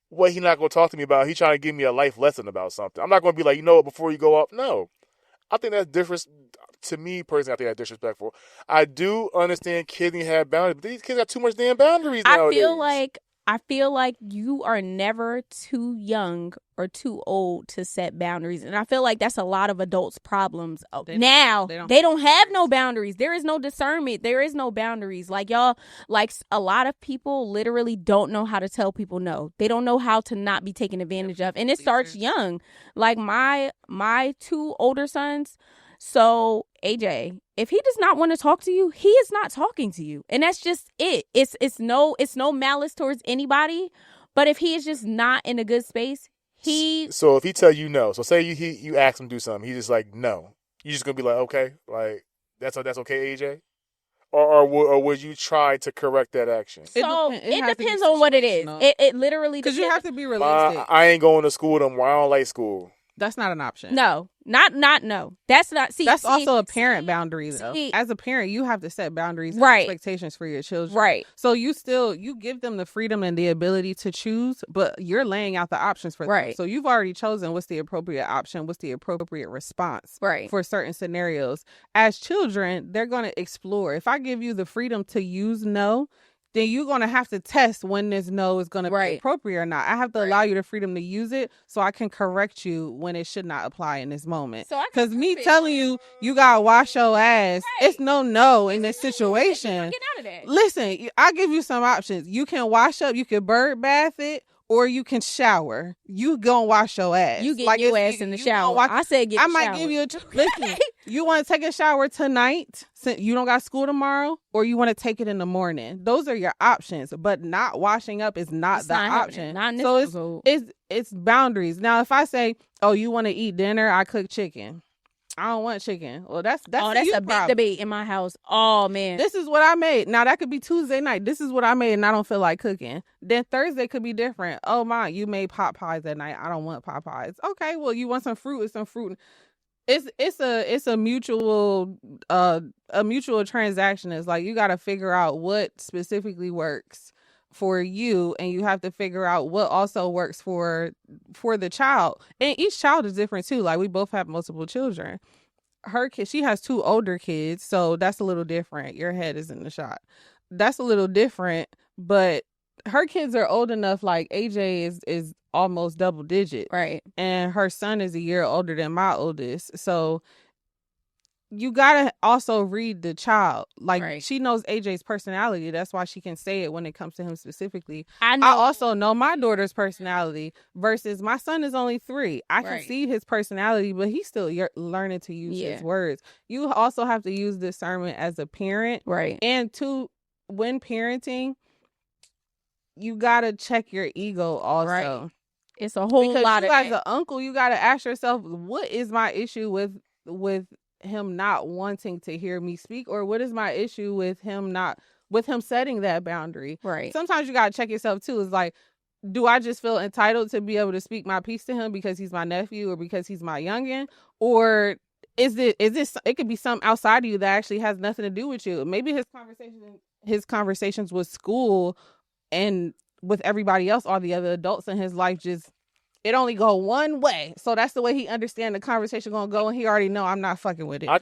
what he's not going to talk to me about. He's trying to give me a life lesson about something. I'm not going to be like, you know what, before you go up. No, I think that's different. To me personally, I think that's disrespectful. I do understand kids need to have boundaries, but these kids got too much damn boundaries nowadays. I feel like you are never too young or too old to set boundaries. And I feel like that's a lot of adults' problems. They don't have no boundaries. There is no discernment. There is no boundaries. Like, y'all, like, a lot of people literally don't know how to tell people no. They don't know how to not be taken advantage of. And it starts young. Like, my two older sons. So, AJ, if he does not want to talk to you, he is not talking to you. And that's just it. It's no malice towards anybody. But if he is just not in a good space, So if he tell you no, so say you ask him to do something, he's just like, no. You just going to be like, okay, like, that's okay, AJ? Or would you try to correct that action? So it depends on what it is. It literally because you have to be realistic. I ain't going to school no more. I don't like school. That's not an option. No, not no. That's not. That's also a parent boundary, though. As a parent, you have to set boundaries and expectations for your children. Right. So you give them the freedom and the ability to choose, but you're laying out the options for them. So you've already chosen what's the appropriate option, what's the appropriate response for certain scenarios. As children, they're going to explore. If I give you the freedom to use no, then you're going to have to test when this no is going to be appropriate or not. I have to allow you the freedom to use it so I can correct you when it should not apply in this moment. Because me telling you got to wash your ass, it's no in this situation. Get out of that. Listen, I'll give you some options. You can wash up, you can bird bath it, or you can shower. You gonna wash your ass. You get your ass in the shower. I said get. I might give you a listen. You want to take a shower tonight since you don't got school tomorrow, or you want to take it in the morning. Those are your options, but not washing up is not the option. Not so it's boundaries. Now, if I say, "Oh, you want to eat dinner? I cook chicken." I don't want chicken. Well, that's a big debate in my house. Oh man, this is what I made. Now that could be Tuesday night. This is what I made, and I don't feel like cooking. Then Thursday could be different. Oh my, you made pot pies that night. I don't want pot pies. Okay, well you want some fruit? It's some fruit. It's a mutual transaction. It's like you got to figure out what specifically works for you, and you have to figure out what also works for the child. And each child is different too. Like we both have multiple children. Her kid, she has 2 older kids, so that's a little different. Your head is in the shot. That's a little different, but her kids are old enough. Like AJ is almost double digit, right? And her son is a year older than my oldest, so you gotta also read the child. Like she knows AJ's personality. That's why she can say it when it comes to him specifically. I also know my daughter's personality versus my son is only 3. I can see his personality, but he's still learning to use his words. You also have to use discernment as a parent. Right. And when parenting, you gotta check your ego also. Right. It's a whole lot of as an uncle, you gotta ask yourself, what is my issue with him not wanting to hear me speak, or what is my issue with him setting that boundary? Right. Sometimes you gotta check yourself too. It's like, do I just feel entitled to be able to speak my piece to him because he's my nephew or because he's my youngin', or is this it could be something outside of you that actually has nothing to do with you? Maybe his conversations with school and with everybody else, all the other adults in his life, just it only go one way. So that's the way he understand the conversation gonna go, and he already know I'm not fucking with it. I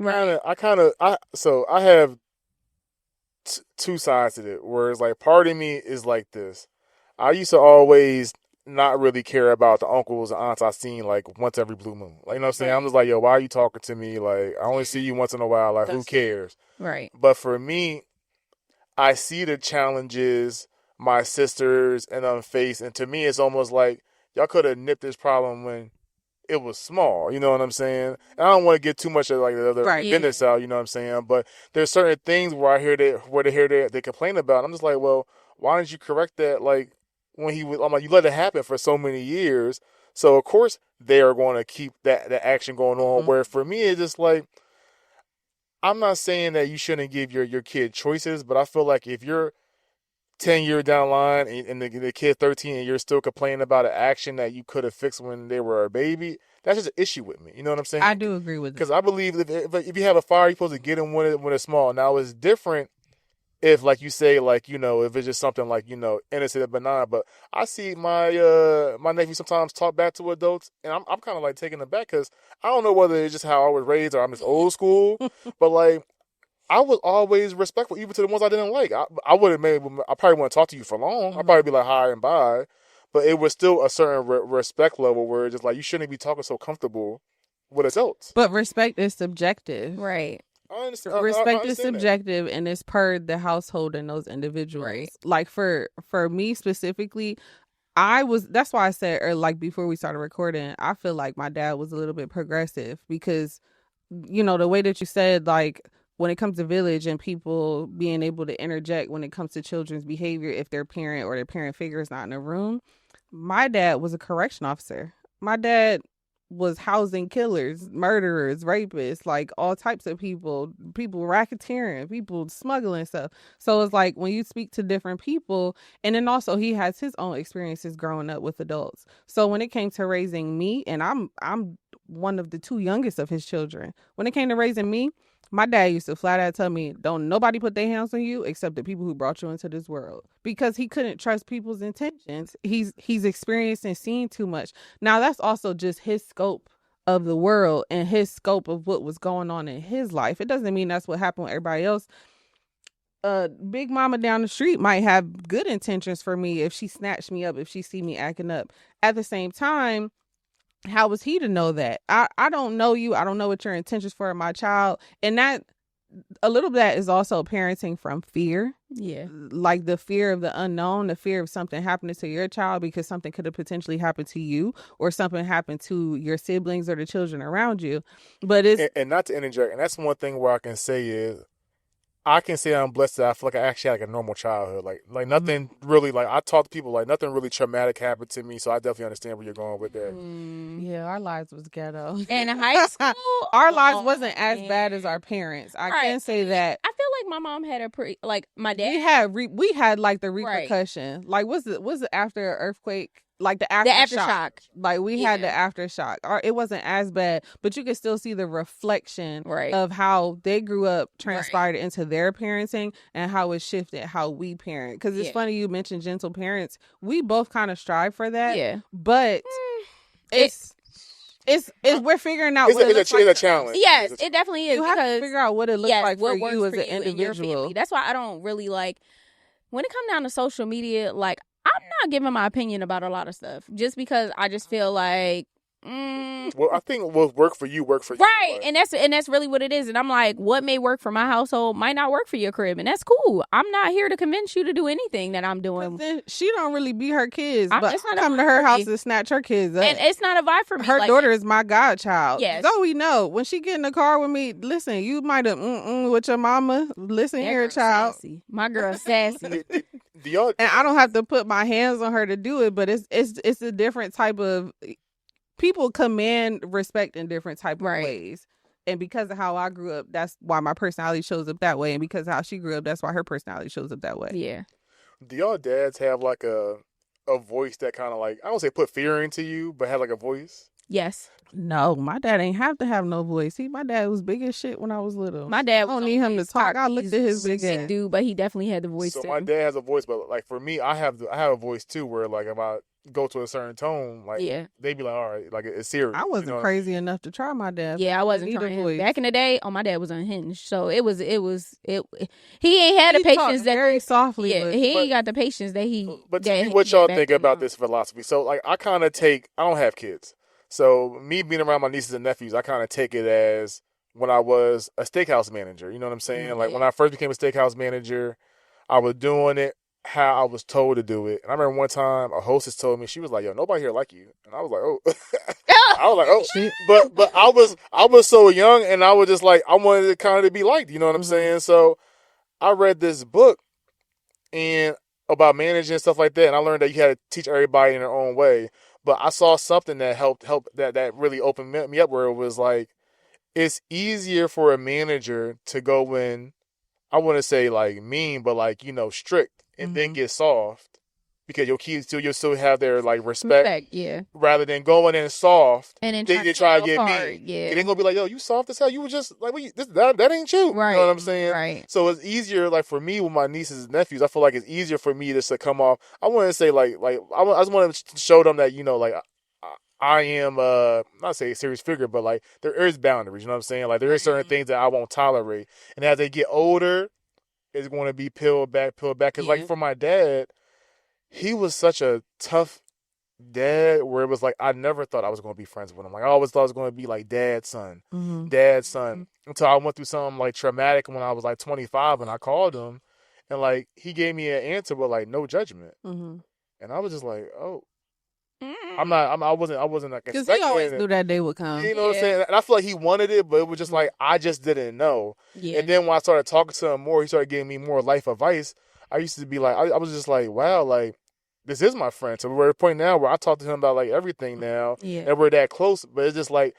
have 2 sides to it, where it's like part of me is like this. I used to always not really care about the uncles and aunts I seen like once every blue moon. Like, you know what I'm saying? I'm just like, yo, why are you talking to me? Like, I only see you once in a while. Like, who cares? Right. But for me, I see the challenges my sisters and them face, and to me, it's almost like y'all could have nipped this problem when it was small. You know what I'm saying? And I don't want to get too much of like the other business out. You know what I'm saying? But there's certain things where I hear they complain about. I'm just like, well, why didn't you correct that? Like when I'm like, you let it happen for so many years. So of course they are going to keep that action going on. Mm-hmm. Where for me, it's just like, I'm not saying that you shouldn't give your kid choices, but I feel like if you're 10 years down the line and the kid 13 and you're still complaining about an action that you could have fixed when they were a baby, that's just an issue with me. You know what I'm saying? I do agree with it. Because I believe if you have a fire, you're supposed to get in when it's small. Now, it's different if, like you say, like, you know, if it's just something like, you know, innocent and benign. But I see my nephew sometimes talk back to adults, and I'm kind of like taken aback because I don't know whether it's just how I was raised or I'm just old school, but like, I was always respectful, even to the ones I didn't like. I probably wouldn't talk to you for long. Mm-hmm. I'd probably be like, hi and bye. But it was still a certain respect level where it's just like, you shouldn't be talking so comfortable with adults. But respect is subjective. Right. I understand. Respect is subjective, and it's per the household and those individuals. Right. Like for me specifically, that's why I said, or like before we started recording, I feel like my dad was a little bit progressive because, you know, the way that you said, like, when it comes to village and people being able to interject when it comes to children's behavior if their parent or their parent figure is not in the room. My dad was a correction officer. My dad was housing killers, murderers, rapists, like all types of people racketeering, people smuggling stuff. So it's like when you speak to different people, and then also he has his own experiences growing up with adults. So when it came to raising me, and I'm one of the two youngest of his children. When it came to raising me, my dad used to flat out tell me, don't nobody put their hands on you except the people who brought you into this world, because he couldn't trust people's intentions. He's experienced and seen too much. Now, that's also just his scope of the world and his scope of what was going on in his life. It doesn't mean that's what happened with everybody else. Big mama down the street might have good intentions for me if she snatched me up, if she see me acting up. At the same time, how was he to know that? I don't know you. I don't know what your intentions for my child. And that, a little bit of that is also parenting from fear. Yeah. Like the fear of the unknown, the fear of something happening to your child because something could have potentially happened to you, or something happened to your siblings or the children around you. But it's... And not to interject, and that's one thing where I can say is, I can say I'm blessed that I feel like I actually had like a normal childhood. Like nothing really, like I talk to people, like nothing really traumatic happened to me. So I definitely understand where you're going with that. Yeah, our lives was ghetto. And in high school, our lives wasn't as bad as our parents. I can say that. I feel like my mom had a pretty, like my dad. We had like the repercussion. Like was it after an earthquake? Like the aftershock. Like we had the aftershock. Or it wasn't as bad, but you could still see the reflection of how they grew up transpired into their parenting and how it shifted how we parent. Because it's funny you mentioned gentle parents. We both kind of strive for that. Yeah. But it's we're figuring out it's a challenge. Yes, it definitely is. You have to figure out what it looks like for you as an individual. That's why I don't really like when it comes down to social media. Like, I'm not giving my opinion about a lot of stuff just because I just feel like well, I think what work for you, work for you. Right. And that's really what it is. And I'm like, what may work for my household might not work for your crib. And that's cool. I'm not here to convince you to do anything that I'm doing. Then she don't really beat her kids, but I come to her house to snatch her kids up. And it's not a vibe for me. Her daughter is my godchild. Yes. Zoe know. When she get in the car with me, listen, you might have with your mama. Listen here, child. Sassy. My girl sassy. And I don't have to put my hands on her to do it, but it's a different type of... People command respect in different type of ways. And because of how I grew up, that's why my personality shows up that way. And because of how she grew up, that's why her personality shows up that way. Yeah. Do y'all dads have like a voice that kind of like, I don't say put fear into you, but have like a voice? Yes. No, my dad ain't have to have no voice. My dad was big as shit when I was little. My dad, I don't need him to talk. I looked at his big ass dude, but he definitely had the voice. So too. my dad has a voice, but like for me, I have a voice too, where like if I go to a certain tone, like they be like, all right, like it's serious. I wasn't crazy enough to try my dad. Yeah, I wasn't trying him. Back in the day, my dad was unhinged, so it was he ain't had the patience that very softly. Yeah, he ain't got the patience that he. But what y'all think about this philosophy? So like I don't have kids. So me being around my nieces and nephews, I kind of take it as when I was a steakhouse manager. You know what I'm saying? Mm-hmm. Like when I first became a steakhouse manager, I was doing it how I was told to do it. And I remember one time a hostess told me, she was like, "Yo, nobody here like you." And I was like, "Oh," I was like, "Oh," shit. But I was so young, and I was just like, I wanted to kind of be liked. You know what I'm saying? So I read this book and about managing and stuff like that, and I learned that you had to teach everybody in their own way. But I saw something that helped that really opened me up, where it was like, it's easier for a manager to go in, I wouldn't say like mean, but like, strict, and then get soft, because your kids you'll still have their like respect, rather than going in soft and then they try to get mean. Yeah. And they're gonna be like, "Yo, you soft as hell. You were just like, that ain't you." Right. You know what I'm saying? Right. So it's easier, like for me with my nieces and nephews, I feel like it's easier for me just to come off. I want to say like I just want to show them that like I am not say a serious figure, but like there is boundaries. You know what I'm saying? Like there are certain things that I won't tolerate, and as they get older, it's going to be peeled back. Because like for my dad, he was such a tough dad, where it was like I never thought I was going to be friends with him. Like I always thought I was going to be like dad's son, until I went through something like traumatic when I was like 25, and I called him, and like he gave me an answer with like no judgment, and I was just like, oh. I wasn't like, because he always knew that day would come. You know what I'm saying? And I feel like he wanted it, but it was just like I just didn't know. Yeah. And then when I started talking to him more, he started giving me more life advice. I used to be like, I was just like, wow, like this is my friend. So we're at a point now where I talk to him about like everything now, and we're that close. But it's just like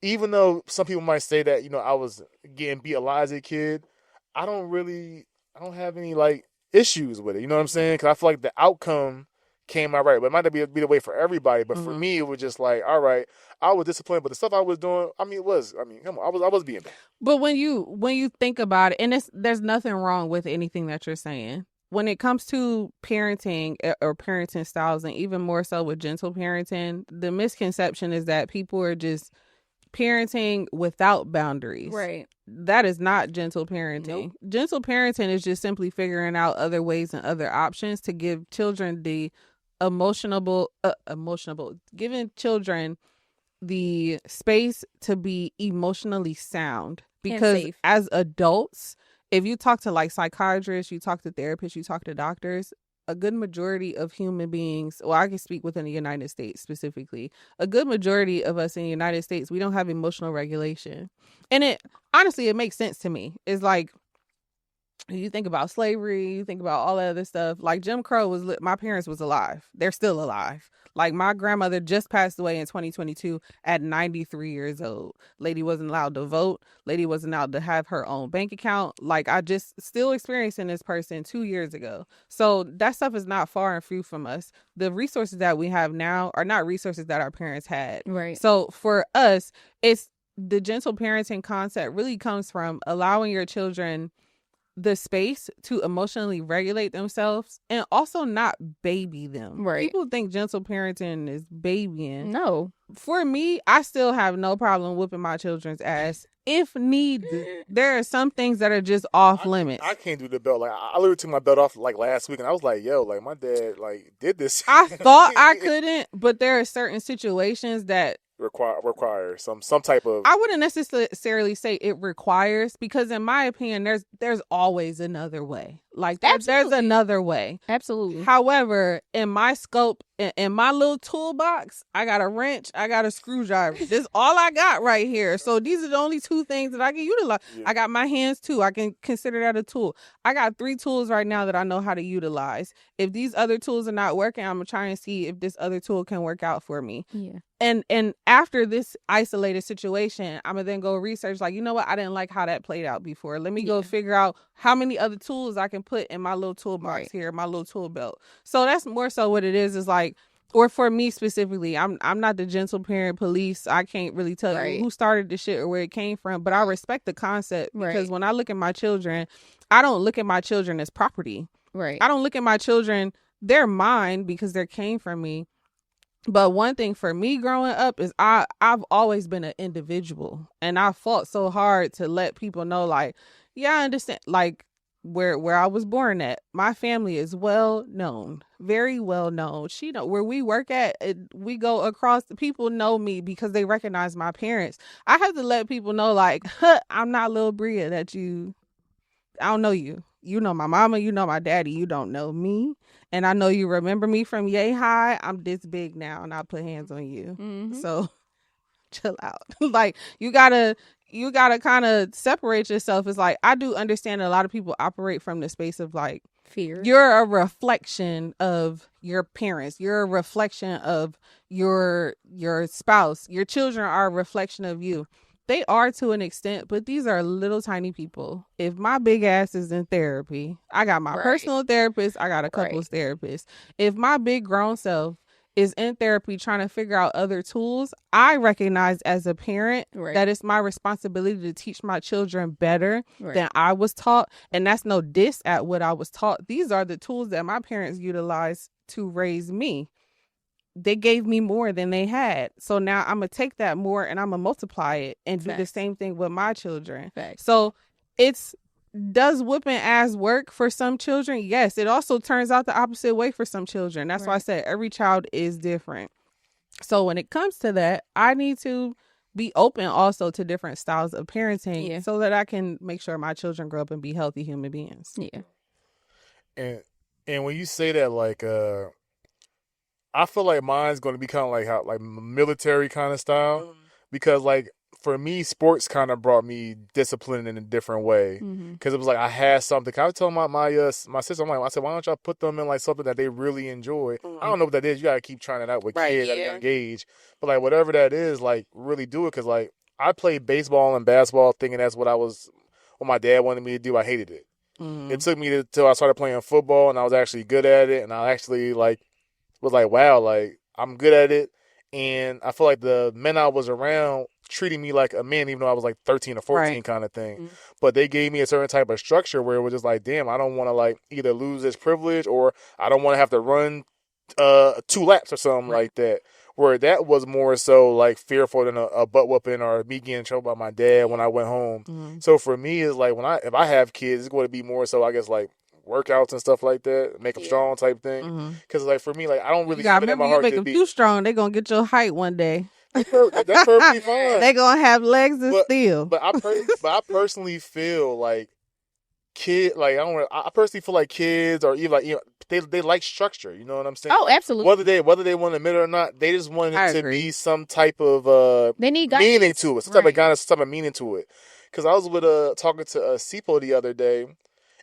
even though some people might say that I was getting beat a lot as a kid, I don't have any like issues with it. You know what I'm saying? Because I feel like the outcome came out right. But it might not be the way for everybody. But for me, it was just like, all right, I was disciplined, but the stuff I was doing, come on, I was being bad. But when you think about it, and there's nothing wrong with anything that you're saying. When it comes to parenting or parenting styles, and even more so with gentle parenting, the misconception is that people are just parenting without boundaries. Right. That is not gentle parenting. Nope. Gentle parenting is just simply figuring out other ways and other options to give children the giving children the space to be emotionally sound. Because as adults, if you talk to like psychiatrists, you talk to therapists, you talk to doctors, a good majority of human beings, well, I can speak within the United States specifically, a good majority of us in the United States, we don't have emotional regulation. And it makes sense to me. It's like, you think about slavery, you think about all that other stuff. Like Jim Crow my parents was alive. They're still alive. Like my grandmother just passed away in 2022 at 93 years old. Lady wasn't allowed to vote. Lady wasn't allowed to have her own bank account. Like I just still experiencing this person 2 years ago. So that stuff is not far and few from us. The resources that we have now are not resources that our parents had. Right. So for us, it's the gentle parenting concept really comes from allowing your children the space to emotionally regulate themselves and also not baby them. Right. People think gentle parenting is babying. No. For me, I still have no problem whipping my children's ass if need. There are some things that are just off limits. I can't do the belt. Like I literally took my belt off like last week, and I was like, "Yo, like my dad like did this." I thought I couldn't, but there are certain situations that require some type of. I wouldn't necessarily say it requires, because in my opinion there's always another way. Like there's another way. Absolutely. However, in my scope, in my little toolbox, I got a wrench, I got a screwdriver. This is all I got right here. So these are the only two things that I can utilize. Yeah. I got my hands too. I can consider that a tool. I got 3 tools right now that I know how to utilize. If these other tools are not working, I'm gonna try and see if this other tool can work out for me. Yeah. And after this isolated situation, I'm gonna then go research, like, you know what, I didn't like how that played out before. Let me go figure out how many other tools I can put in my little toolbox here, my little tool belt. So that's more so what it is like, or for me specifically, I'm not the gentle parent police. I can't really tell you who started the shit or where it came from, but I respect the concept, because when I look at my children, I don't look at my children as property. Right. I don't look at my children, they're mine because they came from me. But one thing for me growing up is I've always been an individual, and I fought so hard to let people know, like, yeah, I understand, like, where I was born at. My family is well known, very well known. Where we work at, we go across, people know me because they recognize my parents. I have to let people know, like, I'm not little Bria I don't know you. You know my mama, you know my daddy, you don't know me. And I know you remember me from yay high. I'm this big now and I put hands on you. Mm-hmm. So chill out. Like you gotta kind of separate yourself. It's like, I do understand that a lot of people operate from the space of like fear. You're a reflection of your parents. You're a reflection of your spouse. Your children are a reflection of you. They are to an extent, but these are little tiny people. If my big ass is in therapy, I got my personal therapist, I got a couples therapist. If my big grown self is in therapy trying to figure out other tools, I recognize as a parent that it's my responsibility to teach my children better than I was taught. And that's no diss at what I was taught. These are the tools that my parents utilized to raise me. They gave me more than they had. So now I'm going to take that more and I'm going to multiply it and do the same thing with my children. So does whipping ass work for some children? Yes. It also turns out the opposite way for some children. That's why I said every child is different. So when it comes to that, I need to be open also to different styles of parenting so that I can make sure my children grow up and be healthy human beings. Yeah. And when you say that, like, I feel like mine's going to be kind of like how, like, military kind of style, because like for me, sports kind of brought me discipline in a different way, because it was like I had something. I was telling my sister, I said, why don't y'all put them in like something that they really enjoy? I don't know what that is. You got to keep trying it out with kids at a young age, but like whatever that is, like really do it, because like I played baseball and basketball thinking that's what my dad wanted me to do. I hated it. It took me till I started playing football and I was actually good at it, and I actually like was like, wow, like I'm good at it. And I feel like the men I was around treating me like a man, even though I was like 13 or 14 kind of thing. Mm-hmm. But they gave me a certain type of structure where it was just like, damn, I don't want to like either lose this privilege or I don't want to have to run 2 laps or something like that. Where that was more so like fearful than a butt whooping or me getting in trouble by my dad when I went home. Mm-hmm. So for me, it's like if I have kids, it's going to be more so, I guess, like workouts and stuff like that, make them strong type thing. Because like for me, like I don't really have it in my heart to be too strong. They're gonna get your height one day. That's perfectly fine. They're gonna have legs and steel. But I personally feel like I personally feel like kids or even like they like structure. You know what I'm saying? Oh, absolutely. Whether they want to admit it or not, they just want it to be some type of they need meaning to it, some type of meaning to it. Because I was with talking to Sipo the other day,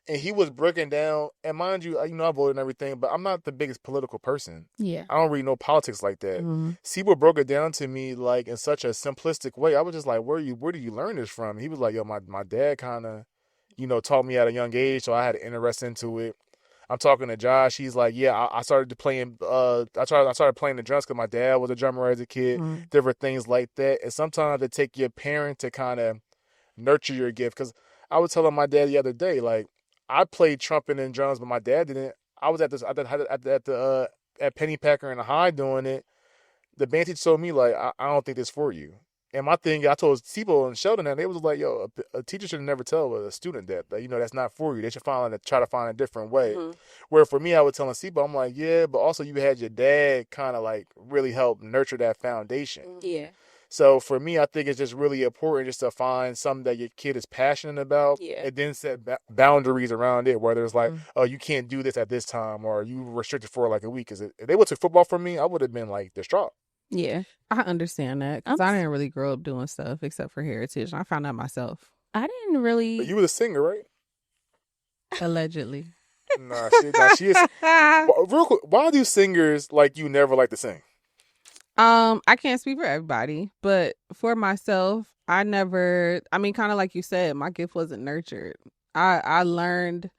and he was breaking down. And mind you, I voted and everything, but I'm not the biggest political person. Yeah, I don't really know politics like that. Sipo broke it down to me like in such a simplistic way. I was just like, where do you learn this from? He was like, yo, my dad kind of, taught me at a young age, so I had an interest into it. I'm talking to Josh. He's like, yeah, I started playing. I started playing the drums because my dad was a drummer as a kid. Different things like that. And sometimes it take your parent to kind of nurture your gift. Because I was telling my dad the other day, like I played trumpet and drums, but my dad didn't. I was at Pennypacker in the High doing it. The band teacher told me like, I don't think this is for you. And my thing, I told Sibo and Sheldon that they was like, yo, a teacher should never tell a student that that's not for you. They should try to find a different way. Where for me, I would tell Sibo, I'm like, yeah, but also you had your dad kind of like really help nurture that foundation. Yeah. So for me, I think it's just really important just to find something that your kid is passionate about, and then set boundaries around it. Whether it's like, oh, you can't do this at this time, or you restricted for like a week. Because if they went to football for me, I would have been like distraught. Yeah, I understand that because I didn't really grow up doing stuff except for heritage. I found out myself. I didn't really. But you were a singer, right? Allegedly. Nah, she is. Real quick, why do singers like you never like to sing? I can't speak for everybody, but for myself, kind of like you said, my gift wasn't nurtured. I learned.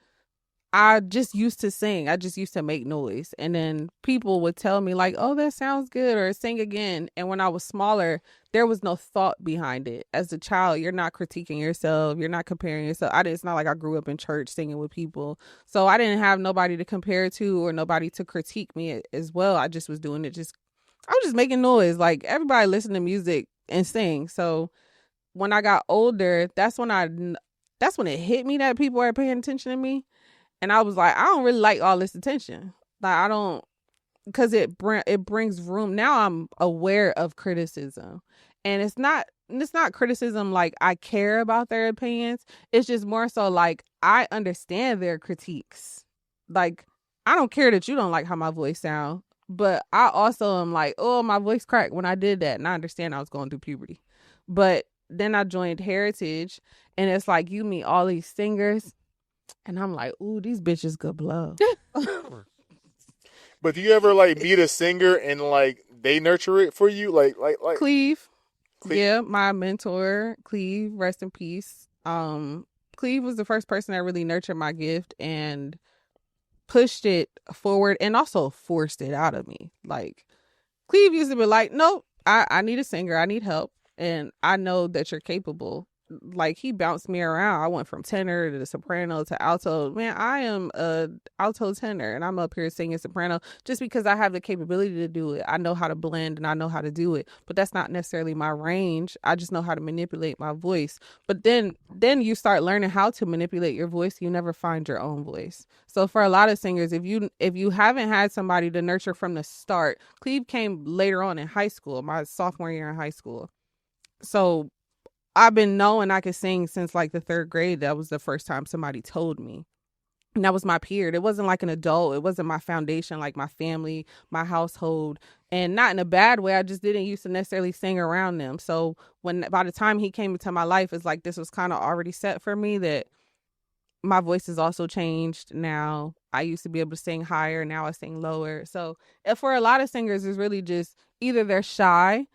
I just used to sing. I just used to make noise. And then people would tell me like, oh, that sounds good, or sing again. And when I was smaller, there was no thought behind it. As a child, you're not critiquing yourself. You're not comparing yourself. It's not like I grew up in church singing with people. So I didn't have nobody to compare to or nobody to critique me as well. I just was doing it. I was just making noise. Like everybody listen to music and sing. So when I got older, that's when it hit me that people are paying attention to me. And I was like, I don't really like all this attention. Like I don't, because it brings room. Now I'm aware of criticism, and it's not criticism like I care about their opinions. It's just more so like I understand their critiques. Like I don't care that you don't like how my voice sounds, but I also am like, oh, my voice cracked when I did that, and I understand I was going through puberty. But then I joined Heritage, and it's like you meet all these singers. And I'm like, ooh, these bitches could blow. But do you ever like meet a singer and like they nurture it for you? Like Cleve. Yeah, my mentor, Cleve, rest in peace. Cleve was the first person that really nurtured my gift and pushed it forward and also forced it out of me. Like Cleve used to be like, nope, I need a singer. I need help. And I know that you're capable. Like he bounced me around. I went from tenor to soprano to alto. Man, I am a alto tenor and I'm up here singing soprano just because I have the capability to do it. I know how to blend and I know how to do it, but that's not necessarily my range. I just know how to manipulate my voice. But then you start learning how to manipulate your voice. You never find your own voice. So for a lot of singers, if you haven't had somebody to nurture from the start, Cleve came later on in high school, my sophomore year in high school. So I've been knowing I could sing since like the 3rd grade. That was the first time somebody told me. And that was my peer. It wasn't like an adult. It wasn't my foundation, like my family, my household. And not in a bad way. I just didn't used to necessarily sing around them. So by the time he came into my life, it's like this was kind of already set for me that my voice has also changed now. I used to be able to sing higher. Now I sing lower. So for a lot of singers, it's really just either they're shy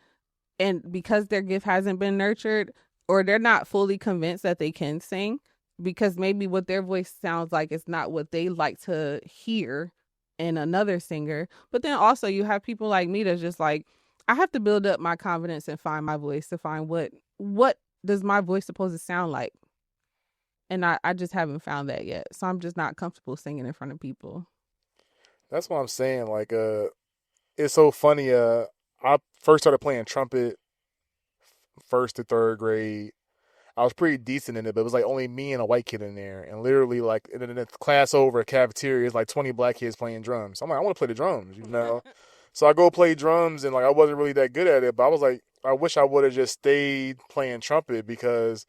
and because their gift hasn't been nurtured, or they're not fully convinced that they can sing because maybe what their voice sounds like is not what they like to hear and another singer. But then also you have people like me that's just like, I have to build up my confidence and find my voice, to find what does my voice supposed to sound like. And I just haven't found that yet. So I'm just not comfortable singing in front of people. That's what I'm saying. Like, it's so funny. I first started playing trumpet first to third grade. I was pretty decent in it, but it was like only me and a white kid in there. And literally, like, in the class over, cafeteria, it's like 20 black kids playing drums. So I'm like, I want to play the drums, you know? So I go play drums, and like, I wasn't really that good at it, but I was like, I wish I would have just stayed playing trumpet, because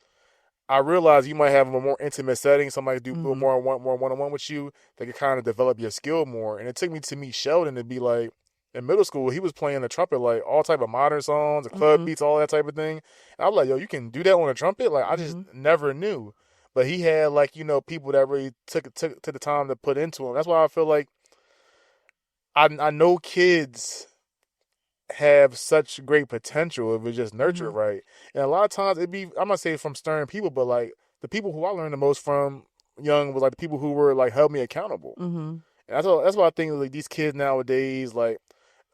I realized you might have a more intimate setting. Somebody do more one-on-one with you. They could kind of develop your skill more. And it took me to meet Sheldon to be like, in middle school, he was playing the trumpet, like all type of modern songs, the club beats, all that type of thing. And I was like, yo, you can do that on a trumpet? Like, I just never knew. But he had, like, you know, people that really took the time to put into him. That's why I feel like I know kids have such great potential if it's just nurtured right. And a lot of times I'm not saying from stern people, but like the people who I learned the most from young was like the people who were like held me accountable. And that's why I think like these kids nowadays, like,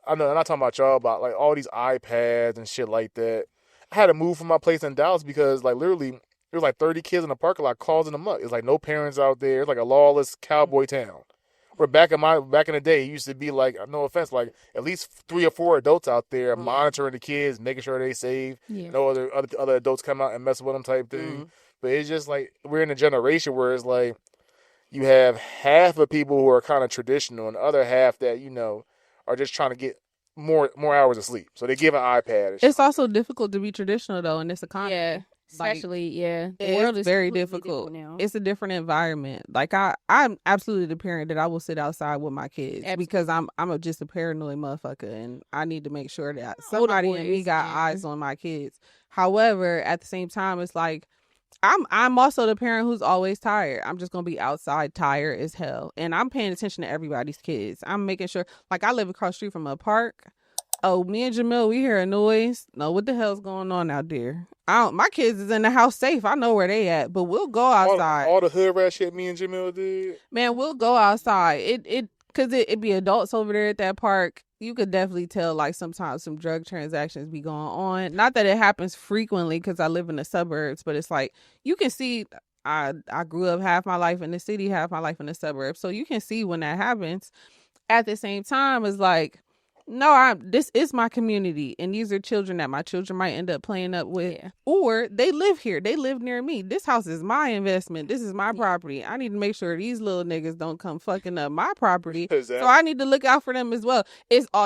I know I'm not talking about y'all, about like all these iPads and shit like that. I had to move from my place in Dallas because like literally there was like 30 kids in the parking lot causing them up. It's like no parents out there. It's like a lawless cowboy town. Where back in the day, it used to be like, no offense, like at least 3 or 4 adults out there monitoring the kids, making sure they safe. No other adults come out and mess with them type thing. But it's just like we're in a generation where it's like you have half of people who are kind of traditional and the other half that, you know, are just trying to get more hours of sleep. So they give an iPad. It's also difficult to be traditional though in this economy. Yeah. Especially, the world is very difficult now. It's a different environment. Like I'm absolutely the parent that I will sit outside with my kids because I'm just a paranoid motherfucker, and I need to make sure that somebody in me got eyes on my kids. However, at the same time, it's like I'm also the parent who's always tired. I'm just gonna be outside tired as hell, and I'm paying attention to everybody's kids. I'm making sure, like, I live across the street from a park. Oh, me and Jamil, we hear a noise. No, what the hell's going on out there? My kids is in the house safe. I know where they at, but we'll go outside. All the hood rat shit me and Jamil did. Man, we'll go outside. Cause it be adults over there at that park. You could definitely tell, like, sometimes some drug transactions be going on. Not that it happens frequently because I live in the suburbs, but it's like you can see. I grew up half my life in the city, half my life in the suburbs, so you can see when that happens. At the same time, it's like, no, this is my community, and these are children that my children might end up playing up with, or they live here. They live near me. This house is my investment. This is my property. I need to make sure these little niggas don't come fucking up my property. Exactly. So I need to look out for them as well.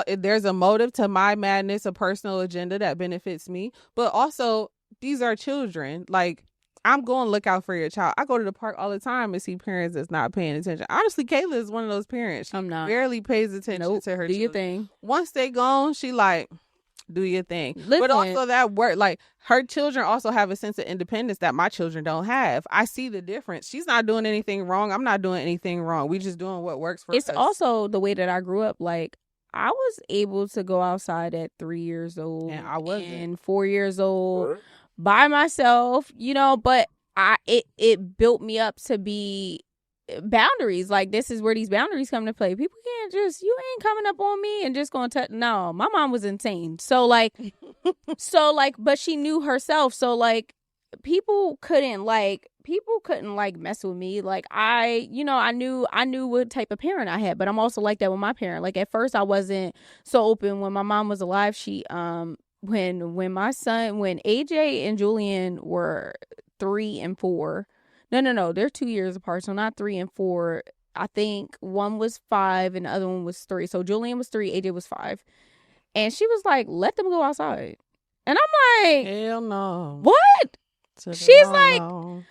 There's a motive to my madness, a personal agenda that benefits me, but also these are children. Like, I'm going to look out for your child. I go to the park all the time and see parents that's not paying attention. Honestly, Kayla is one of those parents. I'm not. Barely pays attention to her children. Do your thing. Once they gone, she like, do your thing. Listen. But also that work, like, her children also have a sense of independence that my children don't have. I see the difference. She's not doing anything wrong. I'm not doing anything wrong. We just doing what works for us. It's also the way that I grew up. Like, I was able to go outside at 3 years old. And I wasn't. And 4 years old by myself, you know, but it built me up to be boundaries. Like, this is where these boundaries come to play. People can't just, you ain't coming up on me and just gonna touch. No, my mom was insane. So like, but she knew herself. So like, people couldn't mess with me. Like, I knew what type of parent I had, but I'm also like that with my parent. Like, at first I wasn't so open. When my mom was alive, she when AJ and Julian were 3 and 4. No, they're 2 years apart, so not 3 and 4. I think one was 5 and the other one was 3. So Julian was 3, AJ was 5. And she was like, let them go outside. And I'm like, hell no. What? She's like,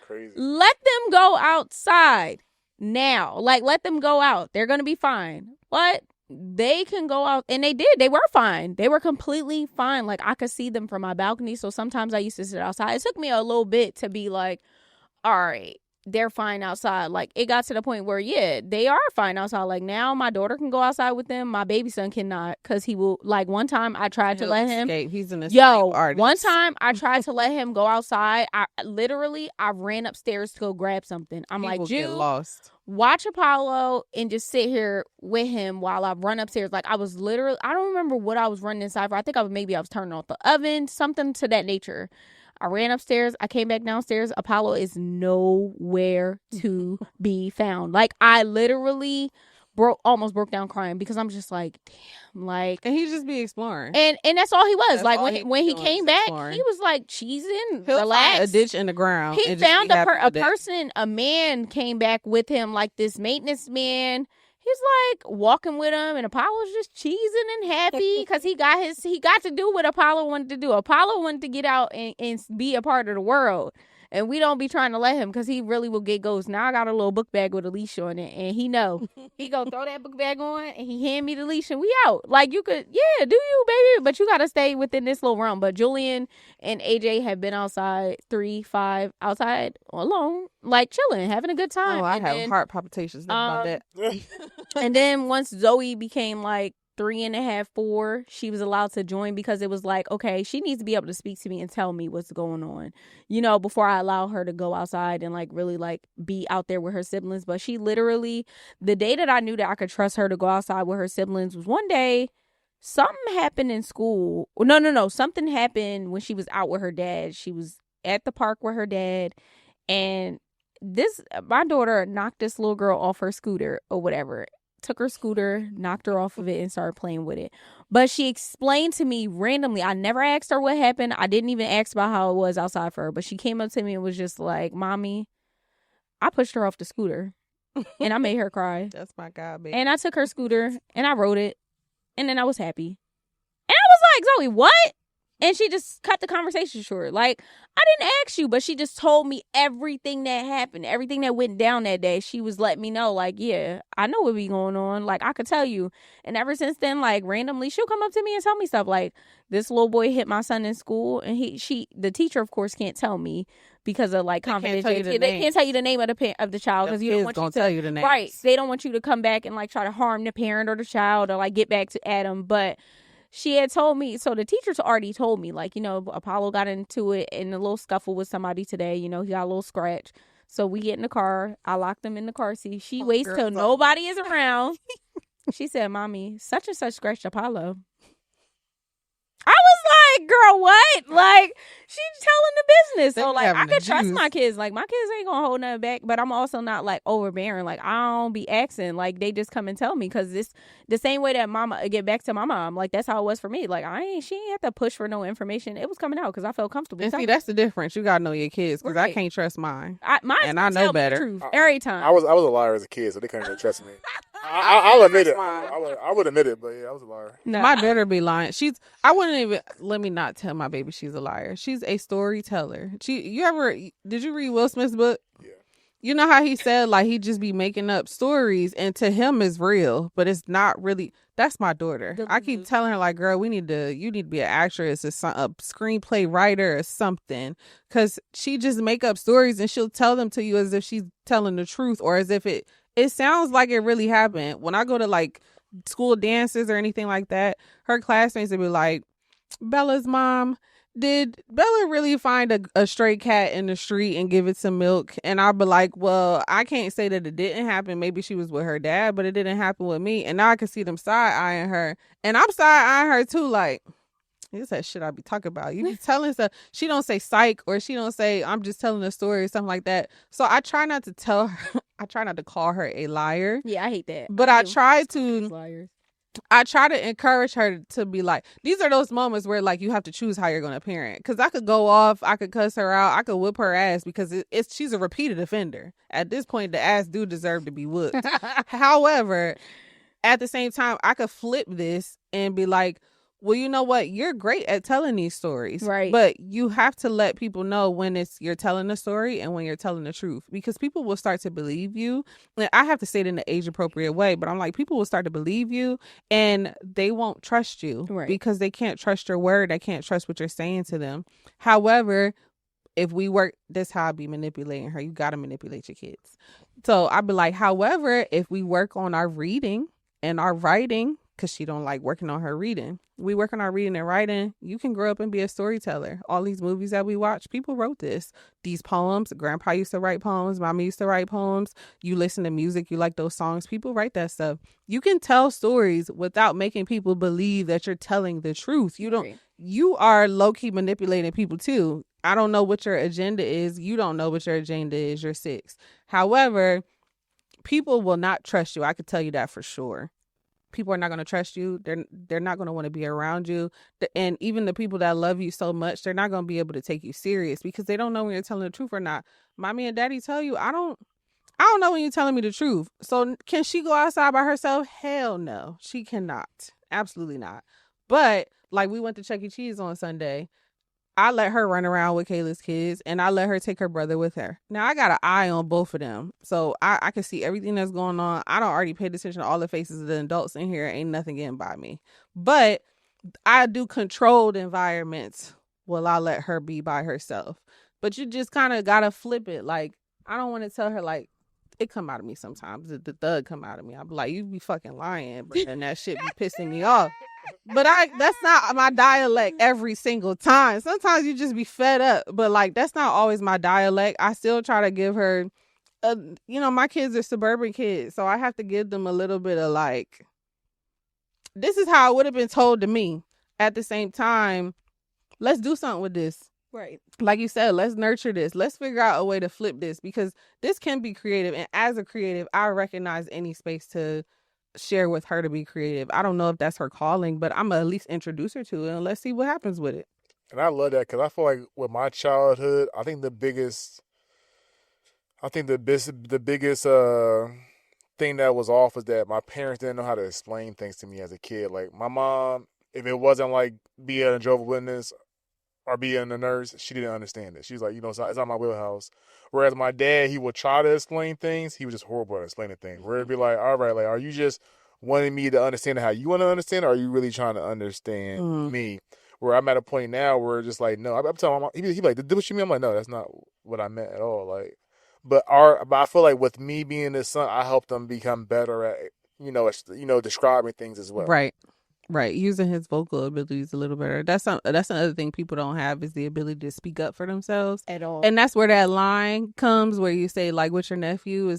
crazy. Let them go outside now. Like, let them go out. They're going to be fine. What? They can go out. And they did. They were fine. They were completely fine. Like, I could see them from my balcony. So sometimes I used to sit outside. It took me a little bit to be like, all right, they're fine outside. Like, it got to the point where, yeah, they are fine outside. Like, now my daughter can go outside with them. My baby son cannot, because he will, like, one time I tried to let him. He's an escape artist. One time I tried to let him go outside. I ran upstairs to go grab something. I'm People like, get lost. Watch Apollo and just sit here with him while I run upstairs. Like, I was literally, I don't remember what I was running inside for. I think I was turning off the oven, something to that nature. I ran upstairs. I came back downstairs. Apollo is nowhere to be found. Like, I literally almost broke down crying, because I'm just like, damn, like. And he just be exploring. And that's all he was. That's like, when he came back, exploring. he was like cheesing, He'll relaxed. Find a ditch in the ground. He found a man came back with him, like this maintenance man. He's like walking with him, and Apollo's just cheesing and happy because he got to do what Apollo wanted to do. Apollo wanted to get out and be a part of the world. And we don't be trying to let him, because he really will get ghosts. Now I got a little book bag with a leash on it, and he know. He go throw that book bag on, and he hand me the leash, and we out. Like, you could, yeah, do you, baby? But you got to stay within this little realm. But Julian and AJ have been outside, 3, 5, outside alone, like chilling, having a good time. Oh, I have heart palpitations about that. And then once Zoe became like 3.5, 4, she was allowed to join, because it was like, okay, she needs to be able to speak to me and tell me what's going on, before I allow her to go outside and like really like be out there with her siblings. But she literally, the day that I knew that I could trust her to go outside with her siblings was one day. Something happened in school. No. Something happened when she was out with her dad. She was at the park with her dad, and my daughter knocked this little girl off her scooter or whatever. Took her scooter, knocked her off of it, and started playing with it. But she explained to me randomly. I never asked her what happened. I didn't even ask about how it was outside for her. But she came up to me and was just like, "Mommy, I pushed her off the scooter, and I made her cry." That's my God, baby. And I took her scooter and I rode it, and then I was happy. And I was like, "Zoe, what?" And she just cut the conversation short. Like, I didn't ask you, but she just told me everything that happened, everything that went down that day. She was letting me know, like, yeah, I know what be going on. Like, I could tell you. And ever since then, like, randomly, she'll come up to me and tell me stuff. Like, this little boy hit my son in school, and the teacher, of course, can't tell me because of like confidentiality. They can't tell you the name of the child, because you don't want to tell you the name. Right? They don't want you to come back and like try to harm the parent or the child, or like get back to Adam, but. She had told me, so the teachers already told me, like, Apollo got into it in a little scuffle with somebody today. He got a little scratch. So we get in the car. I locked him in the car seat. She waits till nobody is around. She said, "Mommy, such and such scratched Apollo." I was like, girl, what? Like, she's telling the business. So, like, I could trust my kids. Like, my kids ain't gonna hold nothing back, but I'm also not, like, overbearing. Like, I don't be asking. Like, they just come and tell me, because this, the same way that mama, get back to my mom, like, that's how it was for me. Like, she ain't have to push for no information. It was coming out because I felt comfortable. And see, that's the difference. You gotta know your kids, because I can't trust mine. And I know better. Truth every time. I was a liar as a kid, so they couldn't really trust me. I'll admit it. I would admit it, but yeah, I was a liar. No, my daughter be lying. Let me not tell my baby she's a liar. She's a storyteller. Did you read Will Smith's book? Yeah. You know how he said, like, he just be making up stories, and to him it's real, but it's not really. That's my daughter. I keep telling her, like, girl, you need to be an actress, a screenplay writer or something, because she just make up stories and she'll tell them to you as if she's telling the truth, or as if it sounds like it really happened. When I go to like school dances or anything like that, her classmates will be like, "Bella's mom, did Bella really find a stray cat in the street and give it some milk?" And I'll be like, "Well, I can't say that it didn't happen. Maybe she was with her dad, but it didn't happen with me." And now I can see them side-eyeing her. And I'm side-eyeing her too, like, this is that shit I be talking about. You be telling stuff. She don't say psych, or she don't say I'm just telling a story or something like that. So I try not to tell her. I try not to call her a liar. Yeah, I hate that. But I try to. Liars. I try to encourage her to be like, these are those moments where, like, you have to choose how you're going to parent. Because I could go off, I could cuss her out, I could whip her ass, because she's a repeated offender. At this point, the ass do deserve to be whooped. However, at the same time, I could flip this and be like, well, you know what? You're great at telling these stories. Right. But you have to let people know when you're telling a story and when you're telling the truth, because people will start to believe you. And I have to say it in the age appropriate way, but I'm like, people will start to believe you and they won't trust you. Right. Because they can't trust your word. They can't trust what you're saying to them. However, if we work, that's how I be manipulating her. You got to manipulate your kids. So I'd be like, however, if we work on our reading and our writing, because she don't like working on her reading, we work on our reading and writing, you can grow up and be a storyteller. All these movies that we watch, people wrote this. These poems, grandpa used to write poems, mommy used to write poems. You listen to music, you like those songs, people write that stuff. You can tell stories without making people believe that you're telling the truth. You are low-key manipulating people too. I don't know what your agenda is. You don't know what your agenda is. You're 6. However, people will not trust you. I could tell you that for sure. People are not going to trust you. They're not going to want to be around you. And even the people that love you so much, they're not going to be able to take you serious because they don't know when you're telling the truth or not. Mommy and daddy tell you, I don't know when you're telling me the truth. So can she go outside by herself? Hell no, she cannot. Absolutely not. But like we went to Chuck E. Cheese on Sunday. I let her run around with Kayla's kids and I let her take her brother with her. Now I got an eye on both of them. So I can see everything that's going on. I don't already pay attention to all the faces of the adults in here. Ain't nothing getting by me. But I do controlled environments while I let her be by herself. But you just kind of got to flip it. Like, I don't want to tell her, like, it come out of me sometimes. The thug come out of me. I'm like, you be fucking lying. But then that shit be pissing me off. But that's not my dialect every single time. Sometimes you just be fed up. But like, that's not always my dialect. I still try to give her, my kids are suburban kids. So I have to give them a little bit of like, this is how it would have been told to me. At the same time, let's do something with this. Right. Like you said, let's nurture this. Let's figure out a way to flip this because this can be creative. And as a creative, I recognize any space to share with her to be creative. I don't know if that's her calling, but I'm going to at least introduce her to it and let's see what happens with it. And I love that because I feel like with my childhood, I think the biggest thing that was off was that my parents didn't know how to explain things to me as a kid. Like my mom, if it wasn't like being a Jehovah's Witness or being a nurse, she didn't understand it. She was like, it's not my wheelhouse. Whereas my dad, he would try to explain things. He was just horrible at explaining things. Where it'd be like, all right, like, are you just wanting me to understand how you want to understand, or are you really trying to understand me? Where I'm at a point now where just like, no, I'm telling my mom, he'd be like, did what you mean? I'm like, no, that's not what I meant at all. Like, but I feel like with me being his son, I helped him become better at, describing things as well. Right. Using his vocal abilities a little better. That's another thing people don't have is the ability to speak up for themselves at all. And that's where that line comes where you say, like, with your nephew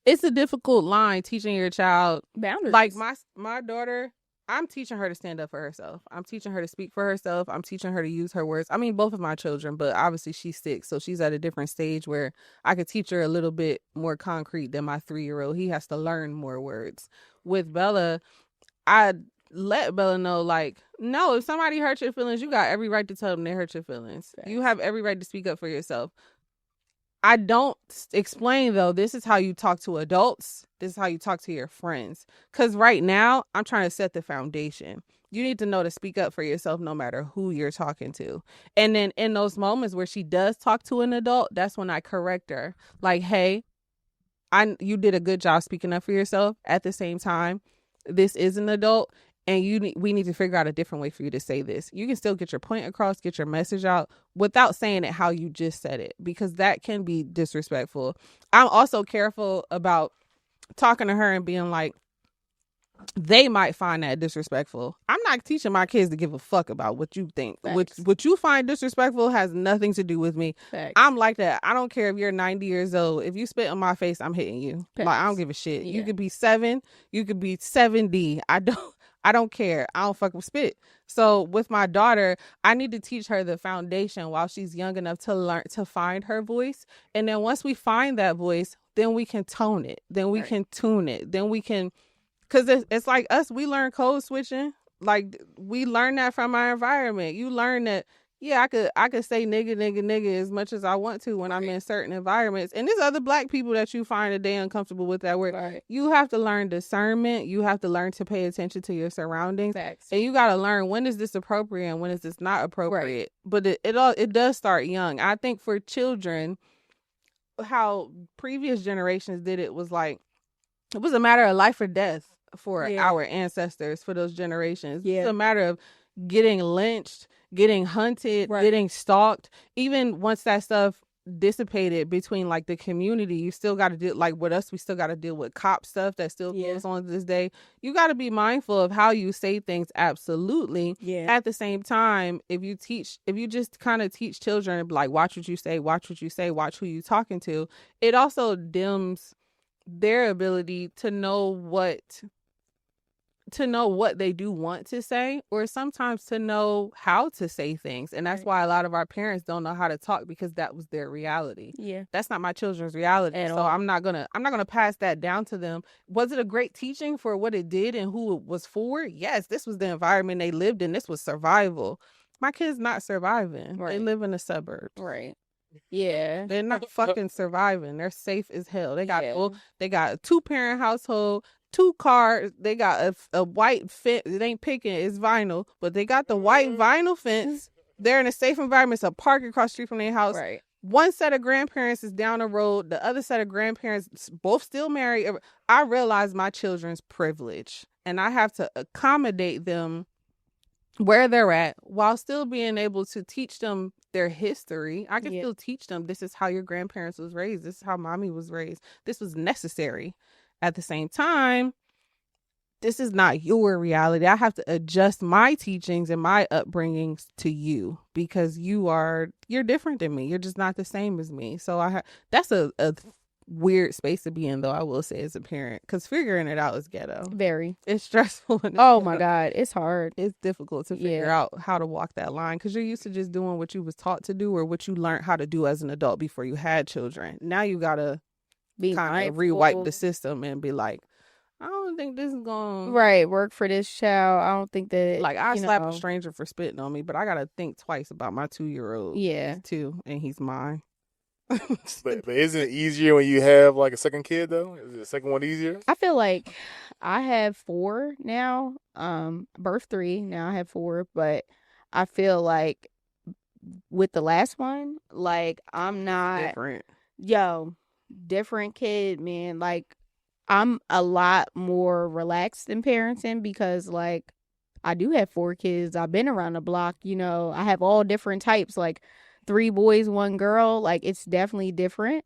it's a difficult line teaching your child boundaries. Like my daughter, I'm teaching her to stand up for herself. I'm teaching her to speak for herself. I'm teaching her to use her words. I mean, both of my children, but obviously she's 6. So she's at a different stage where I could teach her a little bit more concrete than my 3-year-old. He has to learn more words. With Bella, I let Bella know, like, no, if somebody hurt your feelings, you got every right to tell them they hurt your feelings. Thanks. You have every right to speak up for yourself. I don't explain, though, this is how you talk to adults. This is how you talk to your friends. Because right now, I'm trying to set the foundation. You need to know to speak up for yourself no matter who you're talking to. And then in those moments where she does talk to an adult, that's when I correct her. Like, hey, you did a good job speaking up for yourself. At the same time, this is an adult. And we need to figure out a different way for you to say this. You can still get your point across, get your message out without saying it how you just said it, because that can be disrespectful. I'm also careful about talking to her and being like, they might find that disrespectful. I'm not teaching my kids to give a fuck about what you think. What you find disrespectful has nothing to do with me. Facts. I'm like that. I don't care if you're 90 years old. If you spit on my face, I'm hitting you. Facts. Like, I don't give a shit. Yeah. You could be 7. You could be 70. I don't care. I don't fucking spit. So with my daughter, I need to teach her the foundation while she's young enough to learn to find her voice. And then once we find that voice, then we can tone it. Then we can tune it. Then we can... Because it's like us, we learn code switching. Like, we learn that from our environment. You learn that, yeah, I could say nigga as much as I want to when I'm in certain environments. And there's other Black people that you find that they uncomfortable with that word. Right. You have to learn discernment. You have to learn to pay attention to your surroundings. Facts. And you got to learn, when is this appropriate and when is this not appropriate. Right. But it does start young. I think for children, how previous generations did it was like, it was a matter of life or death for our ancestors, for those generations. Yeah. It's a matter of, getting lynched, getting hunted, getting stalked. Even once that stuff dissipated between like the community, you still got to deal, like with us, we still got to deal with cop stuff that still goes on to this day. You got to be mindful of how you say things. Absolutely. At the same time, if you just kind of teach children, like, watch what you say, watch who you talking to, it also dims their ability to know what they do want to say, or sometimes to know how to say things. And that's why a lot of our parents don't know how to talk, because that was their reality. That's not my children's reality. So I'm not gonna pass that down to them. Was it a great teaching for what it did and who it was for? Yes, this was the environment they lived in. This was survival. My kids not surviving. They live in the suburbs. They're not fucking surviving. They're safe as hell. They got they got a 2-parent household, 2 cars. They got a white fence. It ain't picking, it's vinyl, but they got the white vinyl fence. They're in a safe environment. It's a park across the street from their house. One set of grandparents is down the road. The other set of grandparents, both still married. I realize my children's privilege, and I have to accommodate them where they're at while still being able to teach them their history. I can still teach them, this is how your grandparents was raised. This is how mommy was raised. This was necessary. At the same time, this is not your reality. I have to adjust my teachings and my upbringings to you, because you're different than me. You're just not the same as me. So that's a weird space to be in, though, I will say, as a parent, because figuring it out is ghetto. Very. It's stressful. Oh my God, it's hard. It's difficult to figure out how to walk that line, because you're used to just doing what you was taught to do, or what you learned how to do as an adult before you had children. Now you gotta kind of rewipe the system and be like, I don't think this is going work for this child. I don't think that, like, I slap a stranger for spitting on me, but I gotta think twice about my 2-year-old. Too, and he's mine. but isn't it easier when you have like a second kid, though? Is the second one easier? I feel like I have 4 now. Birth 3, now I have 4, but I feel like with the last one, like, I'm not different kid, man. Like, I'm a lot more relaxed in parenting, because like, I do have 4 kids. I've been around the block, I have all different types, like 3 boys, 1 girl. Like, it's definitely different.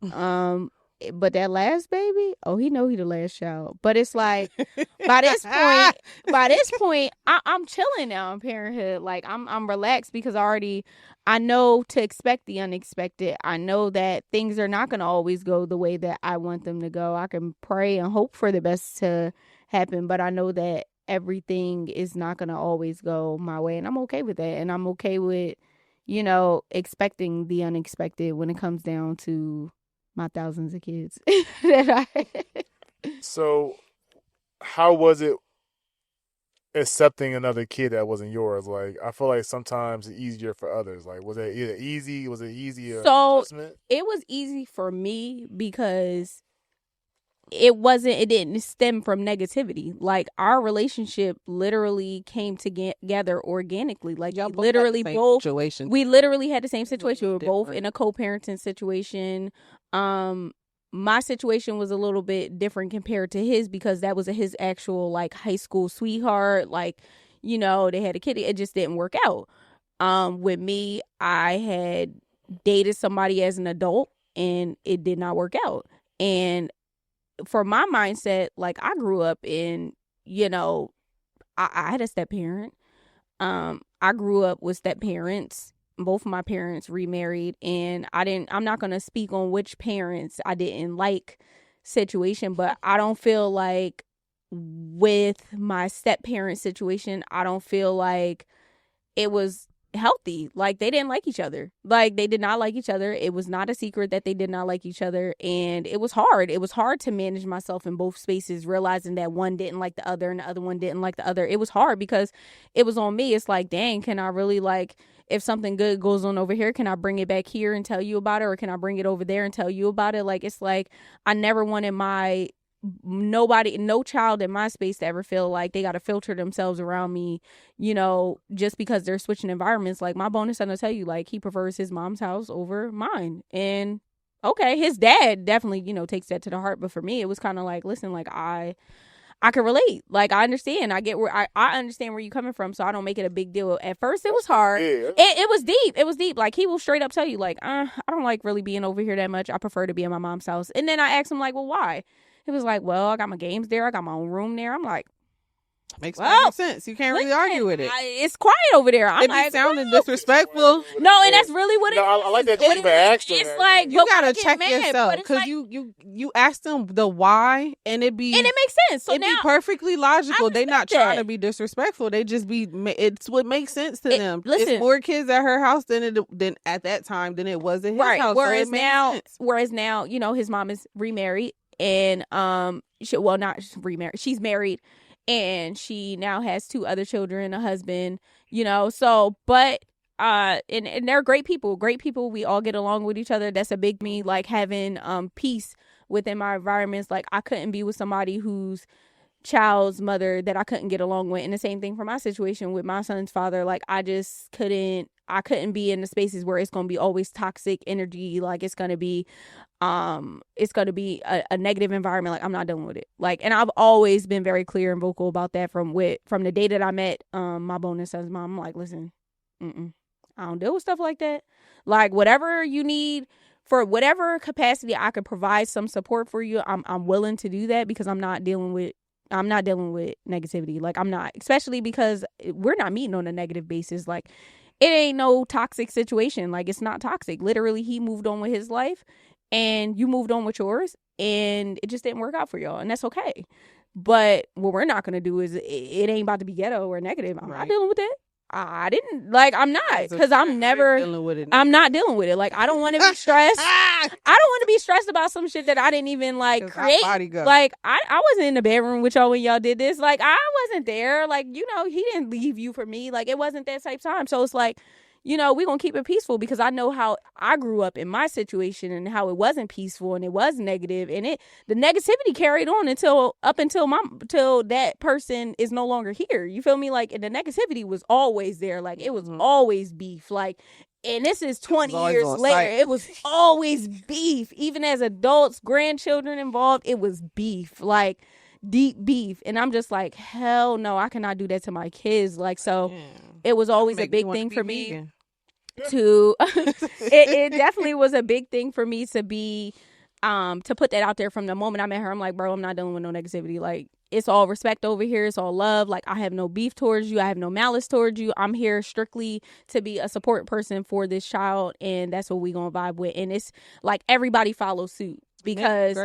But that last baby, he know he the last child. But it's like, by this point, I'm chilling now in parenthood. Like, I'm relaxed, because I know to expect the unexpected. I know that things are not going to always go the way that I want them to go. I can pray and hope for the best to happen, but I know that everything is not going to always go my way, and I'm okay with that. And I'm okay with, expecting the unexpected when it comes down to my thousands of kids. So, how was it accepting another kid that wasn't yours? Like, I feel like sometimes it's easier for others. Like, was it either easy? Was it easier? So adjustment? It was easy for me, because it didn't stem from negativity. Like, our relationship literally came together organically. Like, we literally had the same situation. We were both in a co-parenting situation. My situation was a little bit different compared to his, because that was his actual like high school sweetheart. Like, they had a kid. It just didn't work out. With me, I had dated somebody as an adult, and it did not work out. And for my mindset, like, I grew up in, I had a step parent. I grew up with step parents. Both of my parents remarried, and I'm not going to speak on which parents I didn't like situation, but I don't feel like with my step parent situation, I don't feel like it was healthy. Like, they didn't like each other. Like, they did not like each other. It was not a secret that they did not like each other, and it was hard. It was hard to manage myself in both spaces, realizing that one didn't like the other and the other one didn't like the other. It was hard, because it was on me. It's like, dang, can I really, like, if something good goes on over here, can I bring it back here and tell you about it, or can I bring it over there and tell you about it? Like, it's like, I never wanted no child in my space to ever feel like they got to filter themselves around me, just because they're switching environments. Like, my bonus son will tell you, like, he prefers his mom's house over mine. And okay, his dad definitely, takes that to the heart. But for me, it was kind of like, listen, like, I I can relate. Like, I understand. I get where I understand where you're coming from, so I don't make it a big deal. At first, it was hard. Yeah. It was deep. It was deep. Like, he will straight up tell you, like, I don't like really being over here that much. I prefer to be in my mom's house. And then I asked him, like, well, why? He was like, well, I got my games there. I got my own room there. I'm like, Makes perfect sense. You can't really argue with it. It's quiet over there. I'm like, sounding disrespectful. No, and that's really what it is. I like that you even asked him. It's like, you gotta check yourself, because like, you asked them the why, and it makes sense. So it be perfectly logical. They not trying to be disrespectful. They just be. It's what makes sense to them. Listen, it's more kids at her house than at that time than it was at his house. Whereas now, you know, his mom is remarried, and not remarried. She's married. And she now has 2 other children, a husband, you know, so, but, and they're great people, we all get along with each other. That's a big me, like, having, peace within my environments. Like, I couldn't be with somebody whose child's mother that I couldn't get along with. And the same thing for my situation with my son's father. Like, I couldn't be in the spaces where it's going to be always toxic energy. Like, it's going to be a negative environment. Like, I'm not dealing with it. Like, and I've always been very clear and vocal about that from the day that I met my bonus son's mom. I'm like, listen, I don't deal with stuff like that. Like, whatever you need, for whatever capacity I could provide some support for you, I'm willing to do that, because I'm not dealing with negativity. Like, I'm not, especially because we're not meeting on a negative basis. Like, it ain't no toxic situation. Like, it's not toxic. Literally, he moved on with his life and you moved on with yours, and it just didn't work out for y'all, and that's okay. But what we're not going to do is, it ain't about to be ghetto or negative. I'm not dealing with it. I didn't, like, I'm not, because I'm not dealing with it. Like, I don't want to be stressed. I don't want to be stressed about some shit that I didn't even, like, create. Like, I wasn't in the bedroom with y'all when y'all did this. Like, I wasn't there. Like, you know, he didn't leave you for me. Like, it wasn't that type of time. So it's like, you know, we're going to keep it peaceful, because I know how I grew up in my situation and how it wasn't peaceful and it was negative, and the negativity carried on until that person is no longer here. You feel me? Like, and the negativity was always there. Like, it was always beef. Like, and this is 20 years later. It was always beef. Even as adults, grandchildren involved, it was beef. Like, deep beef. And I'm just like, hell no, I cannot do that to my kids. Like, so it was always a big thing for me to it definitely was a big thing for me to be to put that out there from the moment I met her. I'm like, bro, I'm not dealing with no negativity. Like, it's all respect over here. It's all love. Like, I have no beef towards you. I have no malice towards you. I'm here strictly to be a support person for this child, and that's what we gonna vibe with. And it's like, everybody follows suit, because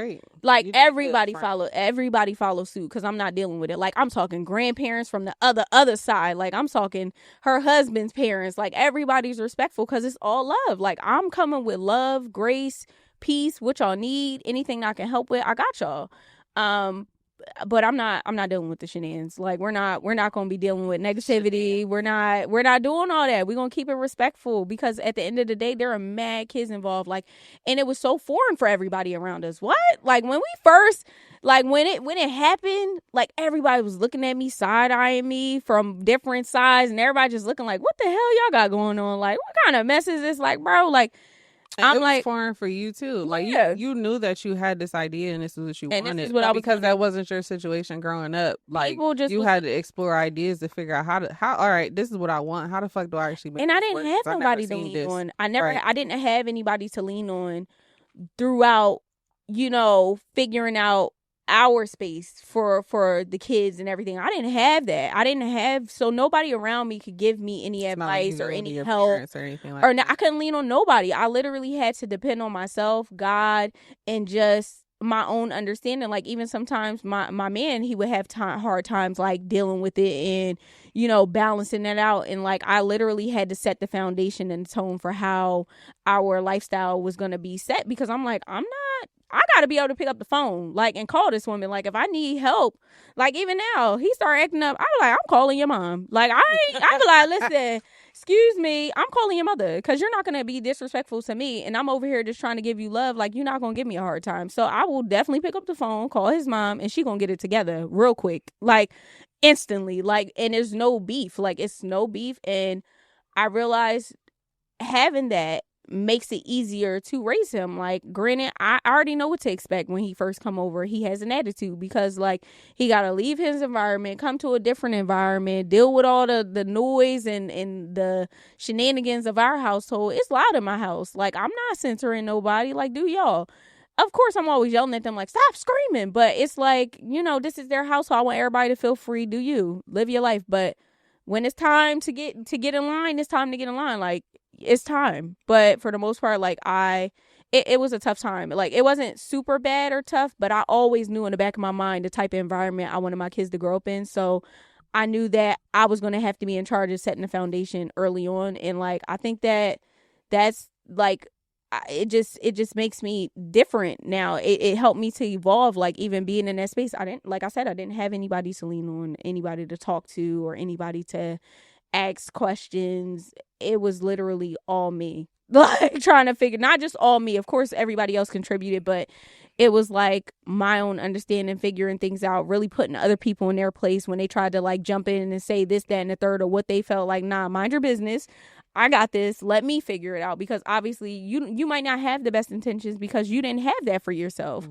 like, everybody follow suit, because I'm not dealing with it. Like, I'm talking grandparents from the other side. Like, I'm talking her husband's parents. Like, everybody's respectful, because it's all love. Like, I'm coming with love, grace, peace, what y'all need, anything I can help with, I got y'all. But I'm not dealing with the shenanigans. Like, we're not going to be dealing with negativity. We're not doing all that. We're going to keep it respectful, because at the end of the day, there are mad kids involved. Like, and it was so foreign for everybody around us. What? Like, when we first, like, when it happened, like, everybody was looking at me, side-eyeing me from different sides, and everybody just looking like, what the hell y'all got going on? Like, what kind of mess is this? Like, bro, like, I'm like, foreign for you too. Like, you knew that you had this idea and this is what you wanted. This is what because that wasn't your situation growing up. Like, you had to explore ideas to figure out how. All right, this is what I want. How the fuck do I actually make? And I didn't have nobody to lean on. I didn't have anybody to lean on throughout. You know, figuring out our space for the kids and everything. I didn't have that. So nobody around me could give me any advice or any help or anything like that. I couldn't lean on nobody. I literally had to depend on myself, God, and just my own understanding. Like, even sometimes my man, he would have hard times, like, dealing with it and, you know, balancing that out. And, like, I literally had to set the foundation and tone for how our lifestyle was going to be set, because I'm like, I got to be able to pick up the phone, like, and call this woman. Like, if I need help, like, even now, he started acting up. I was like, I'm calling your mom. Like, I be like, listen, excuse me, I'm calling your mother, because you're not going to be disrespectful to me. And I'm over here just trying to give you love. Like, you're not going to give me a hard time. So I will definitely pick up the phone, call his mom, and she going to get it together real quick. Like, instantly. Like, and there's no beef. Like, it's no beef. And I realized having that makes it easier to raise him. Like, granted, I already know what to expect when he first come over. He has an attitude because, like, he got to leave his environment, come to a different environment, deal with all the noise and the shenanigans of our household. It's loud in my house. Like, I'm not censoring nobody. Like, do y'all? Of course, I'm always yelling at them, like, stop screaming. But it's like, this is their house, so I want everybody to feel free. Do you live your life? But when it's time to get in line, it's time to get in line. Like, it's time. But for the most part, like, it was a tough time. Like, it wasn't super bad or tough, but I always knew in the back of my mind the type of environment I wanted my kids to grow up in. So I knew that I was going to have to be in charge of setting the foundation early on. And, like, I think that's like, it just makes me different now. It helped me to evolve. Like, even being in that space, I didn't have anybody to lean on, anybody to talk to, or anybody to ask questions. It was literally all me. Like, trying to figure, not just all me, of course everybody else contributed, but it was like my own understanding, figuring things out, really putting other people in their place when they tried to, like, jump in and say this, that, and the third, or what they felt like. Nah, mind your business. I got this. Let me figure it out. Because obviously you might not have the best intentions because you didn't have that for yourself.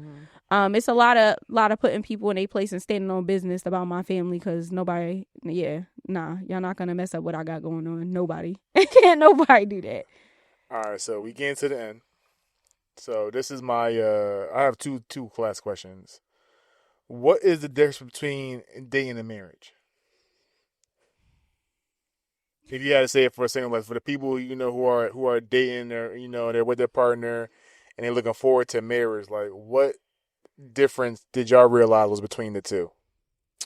Mm-hmm. It's a lot of putting people in their place and standing on business about my family, because nobody, y'all not gonna mess up what I got going on. Nobody. Can't nobody do that. All right, so we get to the end. So this is my I have two class questions. What is the difference between dating and marriage? If you had to say it for a second, like, for the people who are dating, or they're with their partner and they're looking forward to marriage, like, what difference did y'all realize was between the two?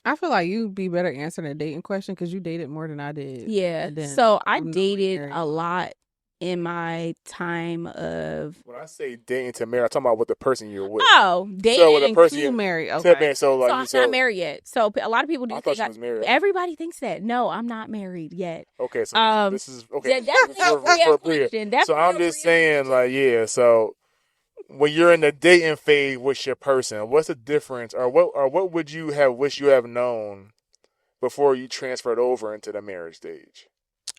I feel like you'd be better answering a dating question because you dated more than I did. Yeah. So I dated a lot in my time of. When I say dating to marry, I'm talking about with the person you're with. Oh, dating so with the person to marry. Okay. So I'm not married yet. So a lot of people do I think thought she was married. Everybody thinks that. No, I'm not married yet. Okay, so this is okay. For Bria. So I'm just saying, like, yeah. So when you're in the dating phase with your person, what's the difference, or what would you have wished you have known before you transferred over into the marriage stage?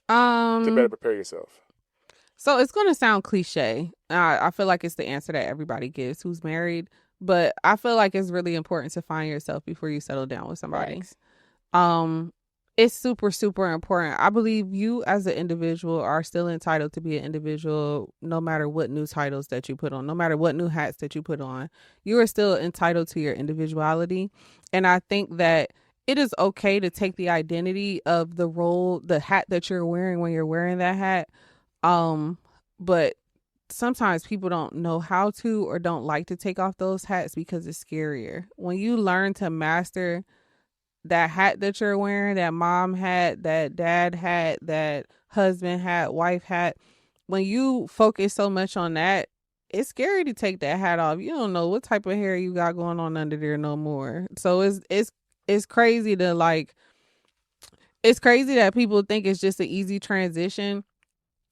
To better prepare yourself. So it's going to sound cliche. I feel like it's the answer that everybody gives who's married, but I feel like it's really important to find yourself before you settle down with somebody. Right. It's super, super important. I believe you as an individual are still entitled to be an individual, no matter what new titles that you put on, no matter what new hats that you put on. You are still entitled to your individuality. And I think that it is okay to take the identity of the role, the hat that you're wearing when you're wearing that hat. But sometimes people don't know how to, or don't like to take off those hats because it's scarier. When you learn to master that hat that you're wearing, that mom hat, that dad hat, that husband hat, wife hat, when you focus so much on that, it's scary to take that hat off. You don't know what type of hair you got going on under there no more. So it's crazy to, like, it's crazy that people think it's just an easy transition.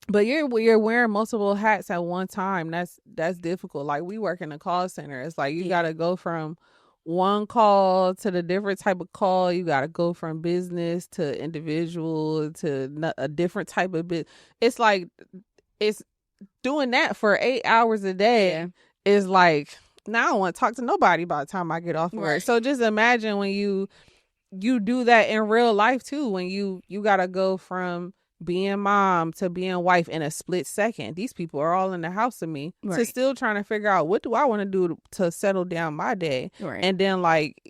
But you're wearing multiple hats at one time. That's difficult. Like, we work in a call center. It's like you got to go from one call to the different type of call. You got to go from business to individual to a different type of business. It's like, it's doing that for 8 hours a day is like, now I don't want to talk to nobody by the time I get off work. Right. So just imagine when you do that in real life too, when you got to go from being mom to being wife in a split second. These people are all in the house with me, to still trying to figure out, what do I want to do to settle down my day? Right. And then, like,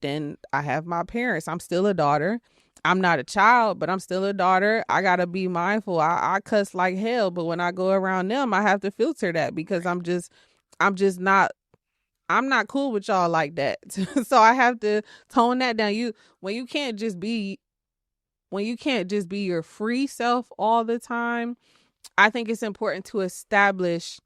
then I have my parents. I'm still a daughter. I'm not a child, but I'm still a daughter. I got to be mindful. I cuss like hell, but when I go around them, I have to filter that, because I'm not cool with y'all like that. So I have to tone that down. When you can't just be your free self all the time, I think it's important to establish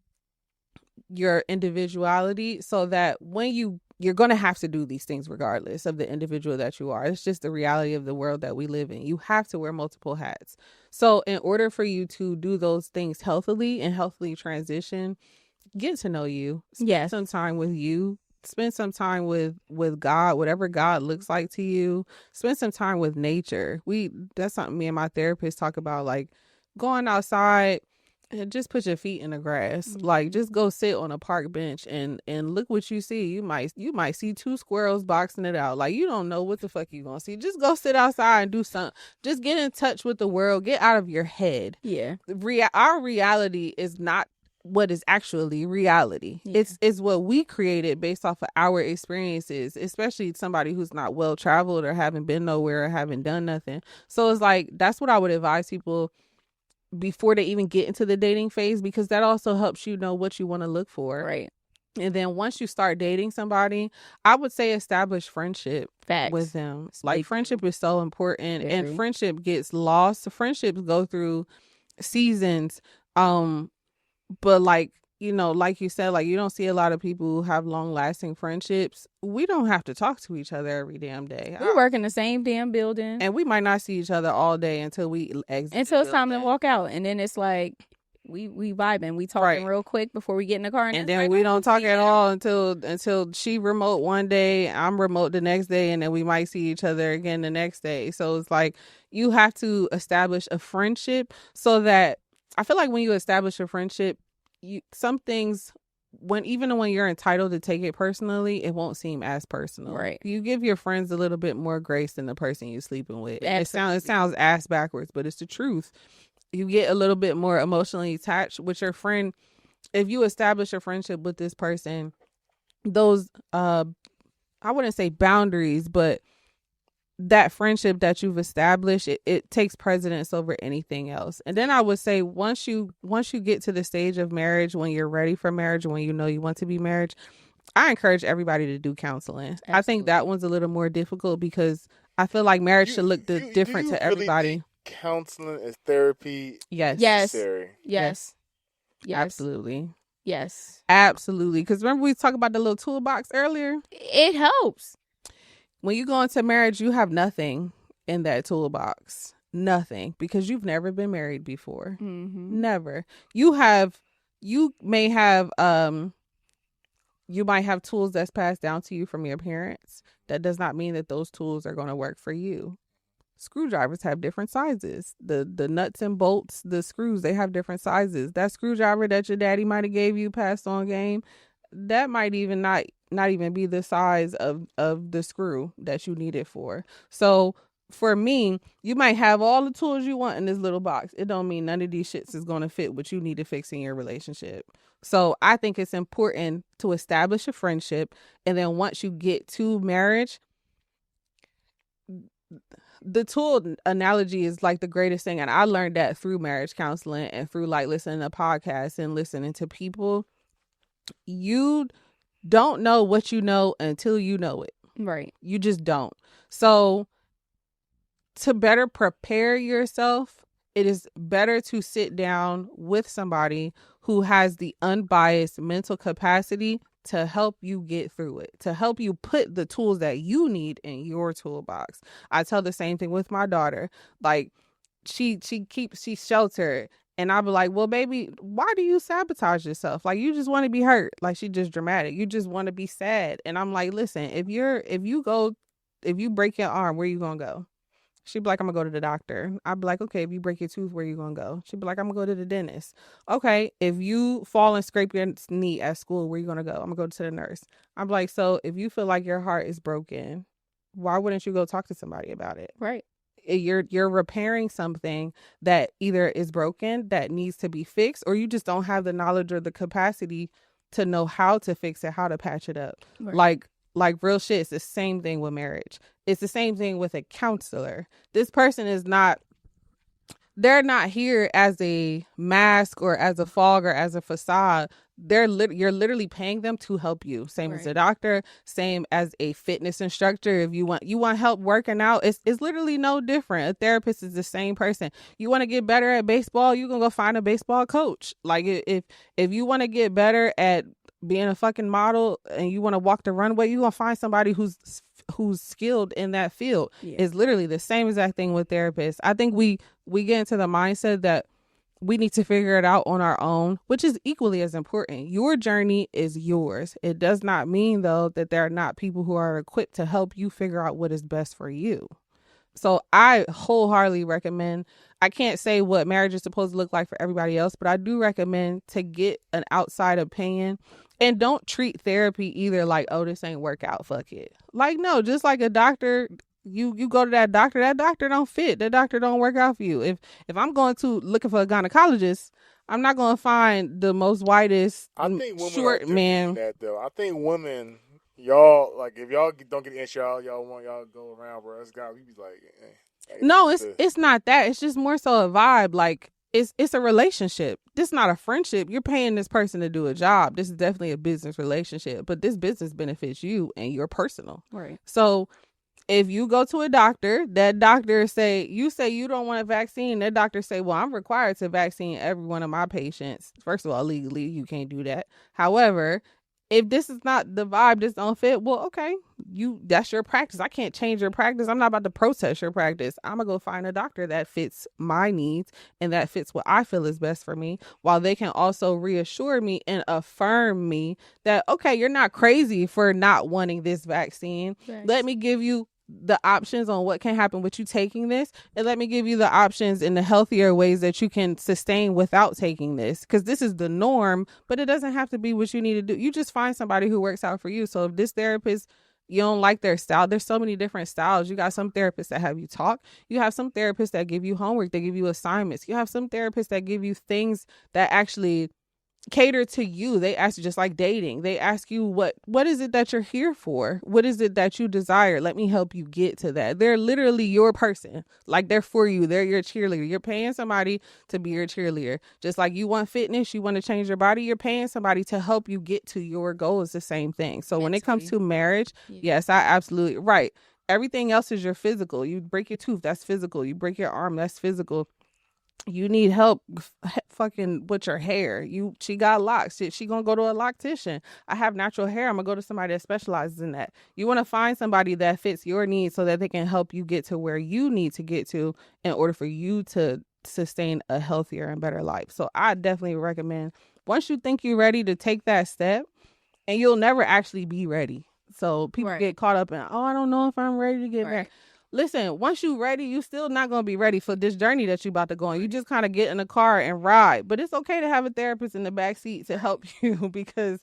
your individuality, so that when you're going to have to do these things regardless of the individual that you are. It's just the reality of the world that we live in. You have to wear multiple hats. So in order for you to do those things healthily and healthily transition, get to know you. Spend some time with you. Spend some time with God, whatever God looks like to you. Spend some time with nature. That's something me and my therapist talk about, like going outside And just put your feet in the grass. Like, just go sit on a park bench and look what you see. You might see 2 squirrels boxing it out. Like, you don't know what the fuck you gonna see. Just go sit outside and do something. Just get in touch with the world. Get out of your head. Yeah. Our reality is not what is actually reality. Yeah. It's what we created based off of our experiences, especially somebody who's not well traveled or haven't been nowhere or haven't done nothing. So it's like, that's what I would advise people before they even get into the dating phase, because that also helps you know what you want to look for. Right. And then once you start dating somebody, I would say establish friendship with them. Like, friendship is so important. And friendship gets lost. Friendships go through seasons. But like, you know, like you said, like, you don't see a lot of people who have long lasting friendships. We don't have to talk to each other every damn day. We work in the same damn building. And we might not see each other all day until we exit. Until it's time to walk out. And then it's like, we vibing. We talking real quick before we get in the car. And then we don't talk at all until she remote one day, I'm remote the next day, and then we might see each other again the next day. So it's like, you have to establish a friendship, so that I feel like when you establish a friendship, some things, even when you're entitled to take it personally, it won't seem as personal. Right. You give your friends a little bit more grace than the person you're sleeping with. It sounds ass backwards, but it's the truth. You get a little bit more emotionally attached with your friend. If you establish a friendship with this person, those I wouldn't say boundaries, but that friendship that you've established, it takes precedence over anything else. And then I would say, once you get to the stage of marriage, when you're ready for marriage, when you know you want to be married, I encourage everybody to do counseling. Absolutely. I think that one's a little more difficult, because I feel like marriage should look different to everybody. Really, counseling is therapy. Yes. Necessary. Yes. Absolutely. Yes. Absolutely. Because remember, we talked about the little toolbox earlier? It helps. When you go into marriage, you have nothing in that toolbox. Nothing. Because you've never been married before. Mm-hmm. Never. You might have tools that's passed down to you from your parents. That does not mean that those tools are going to work for you. Screwdrivers have different sizes. The nuts and bolts, the screws, they have different sizes. That screwdriver that your daddy might have gave you passed on game, that might even not even be the size of the screw that you need it for. So for me, you might have all the tools you want in this little box. It don't mean none of these shits is going to fit what you need to fix in your relationship. So I think it's important to establish a friendship. And then once you get to marriage, the tool analogy is like the greatest thing. And I learned that through marriage counseling and through like listening to podcasts and listening to people. You don't know what you know until you know it. Right. You just don't. So to better prepare yourself, it is better to sit down with somebody who has the unbiased mental capacity to help you get through it, to help you put the tools that you need in your toolbox. I tell the same thing with my daughter. Like, she's sheltered. And I'll be like, well, baby, why do you sabotage yourself? Like, you just want to be hurt. Like, she just dramatic. You just want to be sad. And I'm like, listen, if you break your arm, where you going to go? She'd be like, I'm going to go to the doctor. I'd be like, okay, if you break your tooth, where you going to go? She'd be like, I'm going to go to the dentist. Okay, if you fall and scrape your knee at school, where you going to go? I'm going to go to the nurse. I'm like, so if you feel like your heart is broken, why wouldn't you go talk to somebody about it? Right. You're repairing something that either is broken, that needs to be fixed, or you just don't have the knowledge or the capacity to know how to fix it, how to patch it up. Right. Like real shit, it's the same thing with marriage. It's the same thing with a counselor. This person they're not here as a mask or as a fog or as a facade. You're literally paying them to help you. Same as a doctor, same as a fitness instructor. If you want help working out, it's literally no different. A therapist is the same person. You want to get better at baseball, you can go find a baseball coach. Like, if you want to get better at being a fucking model and you want to walk the runway, you gonna find somebody who's skilled in that field. Yeah. It's literally the same exact thing with therapists. I think we get into the mindset that we need to figure it out on our own, which is equally as important. Your journey is yours. It does not mean, though, that there are not people who are equipped to help you figure out what is best for you. So I wholeheartedly recommend, I can't say what marriage is supposed to look like for everybody else, but I do recommend to get an outside opinion. And don't treat therapy either like, oh, this ain't work out, fuck it. Like, no, just like a doctor, you go to that doctor don't fit. That doctor don't work out for you. If I'm going to looking for a gynecologist, I'm not going to find the most whitest, I think women short are man. that though. I think women, y'all, like, if y'all don't get the insurance, y'all want y'all to go around, bro. It's got, we be like, no, it's not that. It's just more so a vibe. Like, it's a relationship. This is not a friendship. You're paying this person to do a job. This is definitely a business relationship, but this business benefits you and your personal. Right. So if you go to a doctor, that doctor say you don't want a vaccine, that doctor say, well, I'm required to vaccine every one of my patients. First of all, legally, you can't do that. However, if this is not the vibe, this don't fit, well, okay, that's your practice. I can't change your practice. I'm not about to protest your practice. I'm gonna go find a doctor that fits my needs and that fits what I feel is best for me, while they can also reassure me and affirm me that, okay, you're not crazy for not wanting this vaccine. Thanks. Let me give you the options on what can happen with you taking this, and let me give you the options in the healthier ways that you can sustain without taking this, because this is the norm, but it doesn't have to be what you need to do. You just find somebody who works out for you. So if this therapist, you don't like their style, there's so many different styles. You got some therapists that have you talk, you have some therapists that give you homework, they give you assignments, you have some therapists that give you things that actually cater to you. They ask you, just like dating, they ask you what is it that you're here for, what is it that you desire, let me help you get to that. They're literally your person. Like, they're for you, they're your cheerleader. You're paying somebody to be your cheerleader. Just like you want fitness, you want to change your body, you're paying somebody to help you get to your goal. Is the same thing. So when it comes to marriage, yes, I absolutely right. Everything else is your physical. You break your tooth, that's physical. You break your arm, that's physical. You need help fucking with your hair. She got locks. She gonna go to a loctician. I have natural hair. I'm gonna go to somebody that specializes in that. You want to find somebody that fits your needs so that they can help you get to where you need to get to in order for you to sustain a healthier and better life. So I definitely recommend, once you think you're ready to take that step, and you'll never actually be ready. So people get caught up in, oh, I don't know if I'm ready to get married. Listen, once you're ready, you still not going to be ready for this journey that you're about to go on. You just kind of get in a car and ride. But it's okay to have a therapist in the back seat to help you, because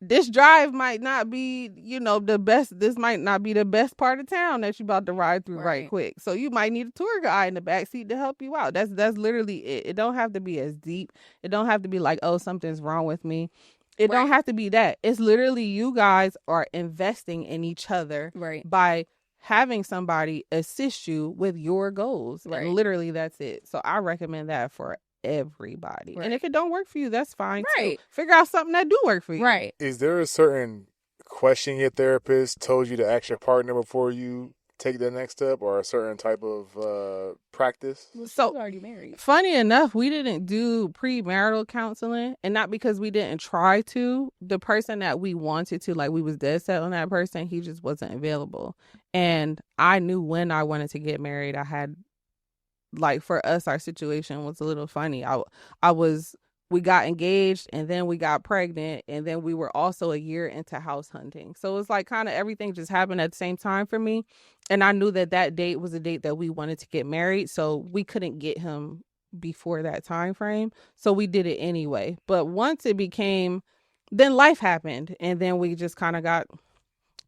this drive might not be, the best. This might not be the best part of town that you're about to ride through right quick. So you might need a tour guide in the back seat to help you out. That's literally it. It don't have to be as deep. It don't have to be like, oh, something's wrong with me. It don't have to be that. It's literally, you guys are investing in each other by having somebody assist you with your goals. And literally, that's it. So I recommend that for everybody. And if it don't work for you, that's fine too. Figure out something that do work for you. Is there a certain question your therapist told you to ask your partner before you take the next step, or a certain type of practice? Well, she's already married. Funny enough, we didn't do premarital counseling, and not because we didn't try to. The person that we wanted to, like, we was dead set on that person, he just wasn't available. And I knew when I wanted to get married. I had, like, for us, our situation was a little funny. We got engaged, and then we got pregnant, and then we were also a year into house hunting. So it was like kind of everything just happened at the same time for me. And I knew that date was a date that we wanted to get married. So we couldn't get him before that time frame. So we did it anyway. But once it became, then life happened, and then we just kind of got,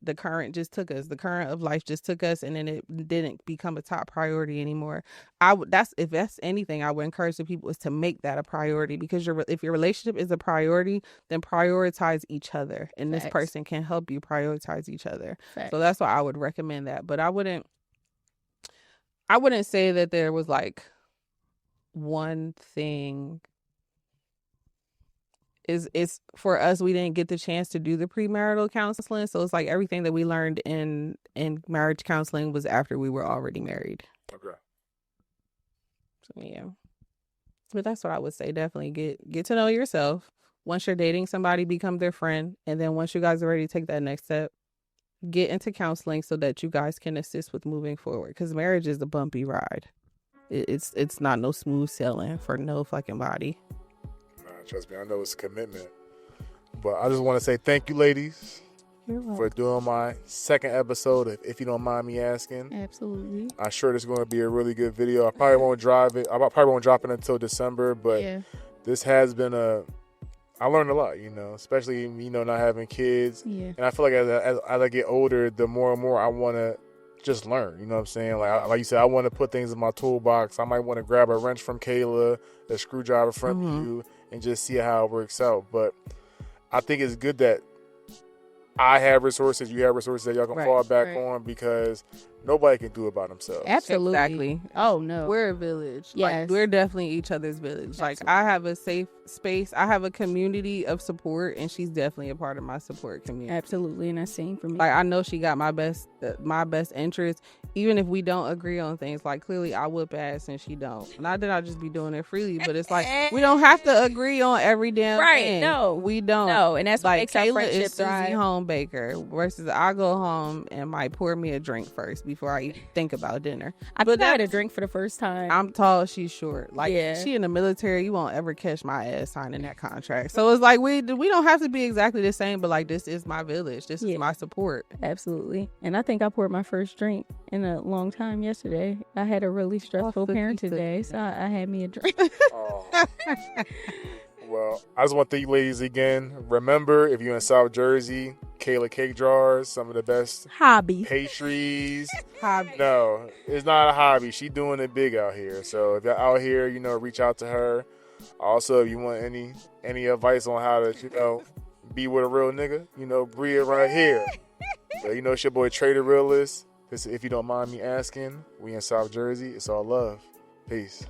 the current of life just took us, and then it didn't become a top priority anymore. If that's anything, I would encourage the people is to make that a priority, because if your relationship is a priority, then prioritize each other, and this person can help you prioritize each other. So that's why I would recommend that. But I wouldn't say that there was like one thing. Is for us, we didn't get the chance to do the premarital counseling, so it's like everything that we learned in marriage counseling was after we were already married. Okay. So yeah, but that's what I would say. Definitely get to know yourself. Once you're dating somebody, become their friend, and then once you guys are ready to take that next step, get into counseling so that you guys can assist with moving forward. Because marriage is a bumpy ride. It's not no smooth sailing for no fucking body. Trust me, I know it's a commitment. But I just want to say thank you, ladies. for doing my second episode of If You Don't Mind Me Asking. Absolutely. I'm sure this is going to be a really good video. I probably won't drop it until December, but this has been I learned a lot, especially, not having kids. Yeah. And I feel like as I get older, the more and more I want to just learn, you know what I'm saying? Like you said, I want to put things in my toolbox. I might want to grab a wrench from Kayla, a screwdriver from you, and just see how it works out. But I think it's good that I have resources, you have resources that y'all can fall back on, because nobody can do it by themselves. Absolutely. Exactly. Oh, no. We're a village. Yes. Like, we're definitely each other's village. Absolutely. Like, I have a safe space. I have a community of support, and she's definitely a part of my support community. Absolutely. And that's same for me. Like, I know she got my best interest, even if we don't agree on things. Like, clearly I whoop ass and she don't. Not that I just be doing it freely, but it's like, we don't have to agree on every damn thing. No. We don't. No. And that's like, what makes our Kayla friendship is Susie thrive. home baker versus I go home and might pour me a drink first before I even think about dinner. I had a drink for the first time. I'm tall, she's short. Like, she in the military, you won't ever catch my ass signing that contract. So it's like, we don't have to be exactly the same, but like, this is my village. This is my support. Absolutely. And I think I poured my first drink in a long time yesterday. I had a really stressful parenting day, so I had me a drink. Well, I just want to thank you ladies again. Remember, if you're in South Jersey, Kayla Cake Jars, some of the best hobby pastries. Hobby. No, it's not a hobby. She doing it big out here. So if you're out here, reach out to her. Also, if you want any advice on how to, be with a real nigga, Bria right here. So, it's your boy Trader Realist. This is If You Don't Mind Me Asking. We in South Jersey. It's all love. Peace.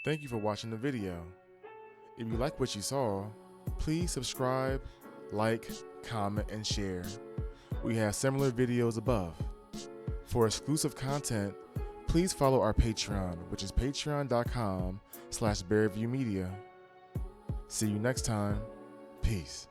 Thank you for watching the video. If you like what you saw, please subscribe, like, comment, and share. We have similar videos above. For exclusive content, please follow our Patreon, which is patreon.com/BearviewMedia. See you next time. Peace.